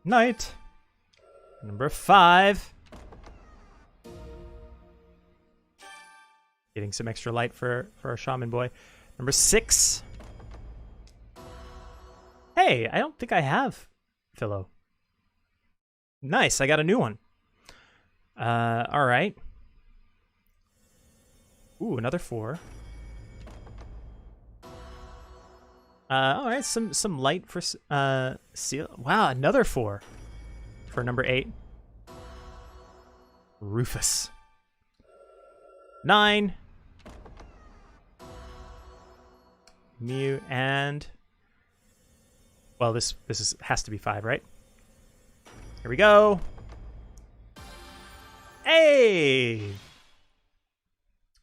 Knight. Number 5. Getting some extra light for our shaman boy. Number 6. Hey, I don't think I have Philo. Nice, I got a new one. All right. Ooh, another 4. All right, some light for seal. Wow, another 4 for number 8. Rufus. 9. Mew and well, this has to be 5, right? Here we go. Hey!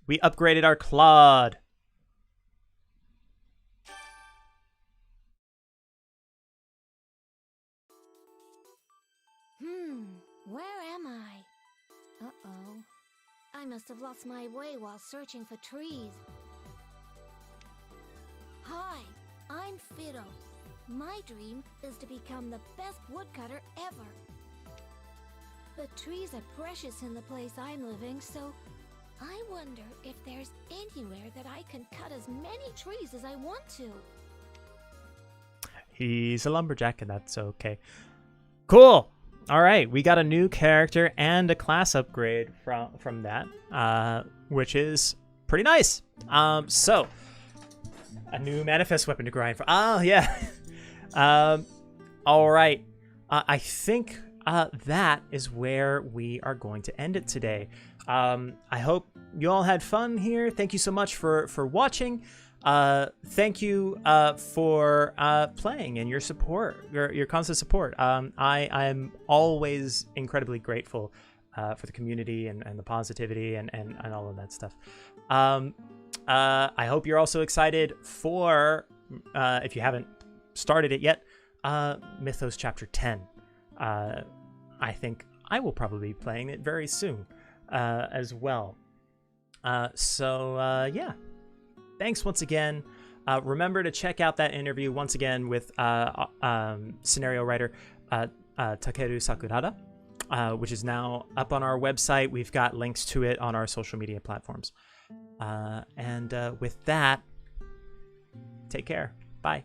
We upgraded our Claude. Where am I? Uh-oh. I must have lost my way while searching for trees. Hi, I'm Fiddle. My dream is to become the best woodcutter ever. But trees are precious in the place I'm living, so I wonder if there's anywhere that I can cut as many trees as I want to. He's a lumberjack, and that's okay. Cool. All right, we got a new character and a class upgrade from that, which is pretty nice. So a new manifest weapon to grind for. Oh yeah. All right. I think that is where we are going to end it today. I hope you all had fun here. Thank you so much for watching. Thank you for playing and your support, your constant support. I'm always incredibly grateful for the community and the positivity and all of that stuff. I hope you're also excited for, if you haven't started it yet, Mythos Chapter 10. I think I will probably be playing it very soon as well. Yeah. Thanks once again. Remember to check out that interview once again with scenario writer Takeru Sakurada, which is now up on our website. We've got links to it on our social media platforms. And with that, take care. Bye.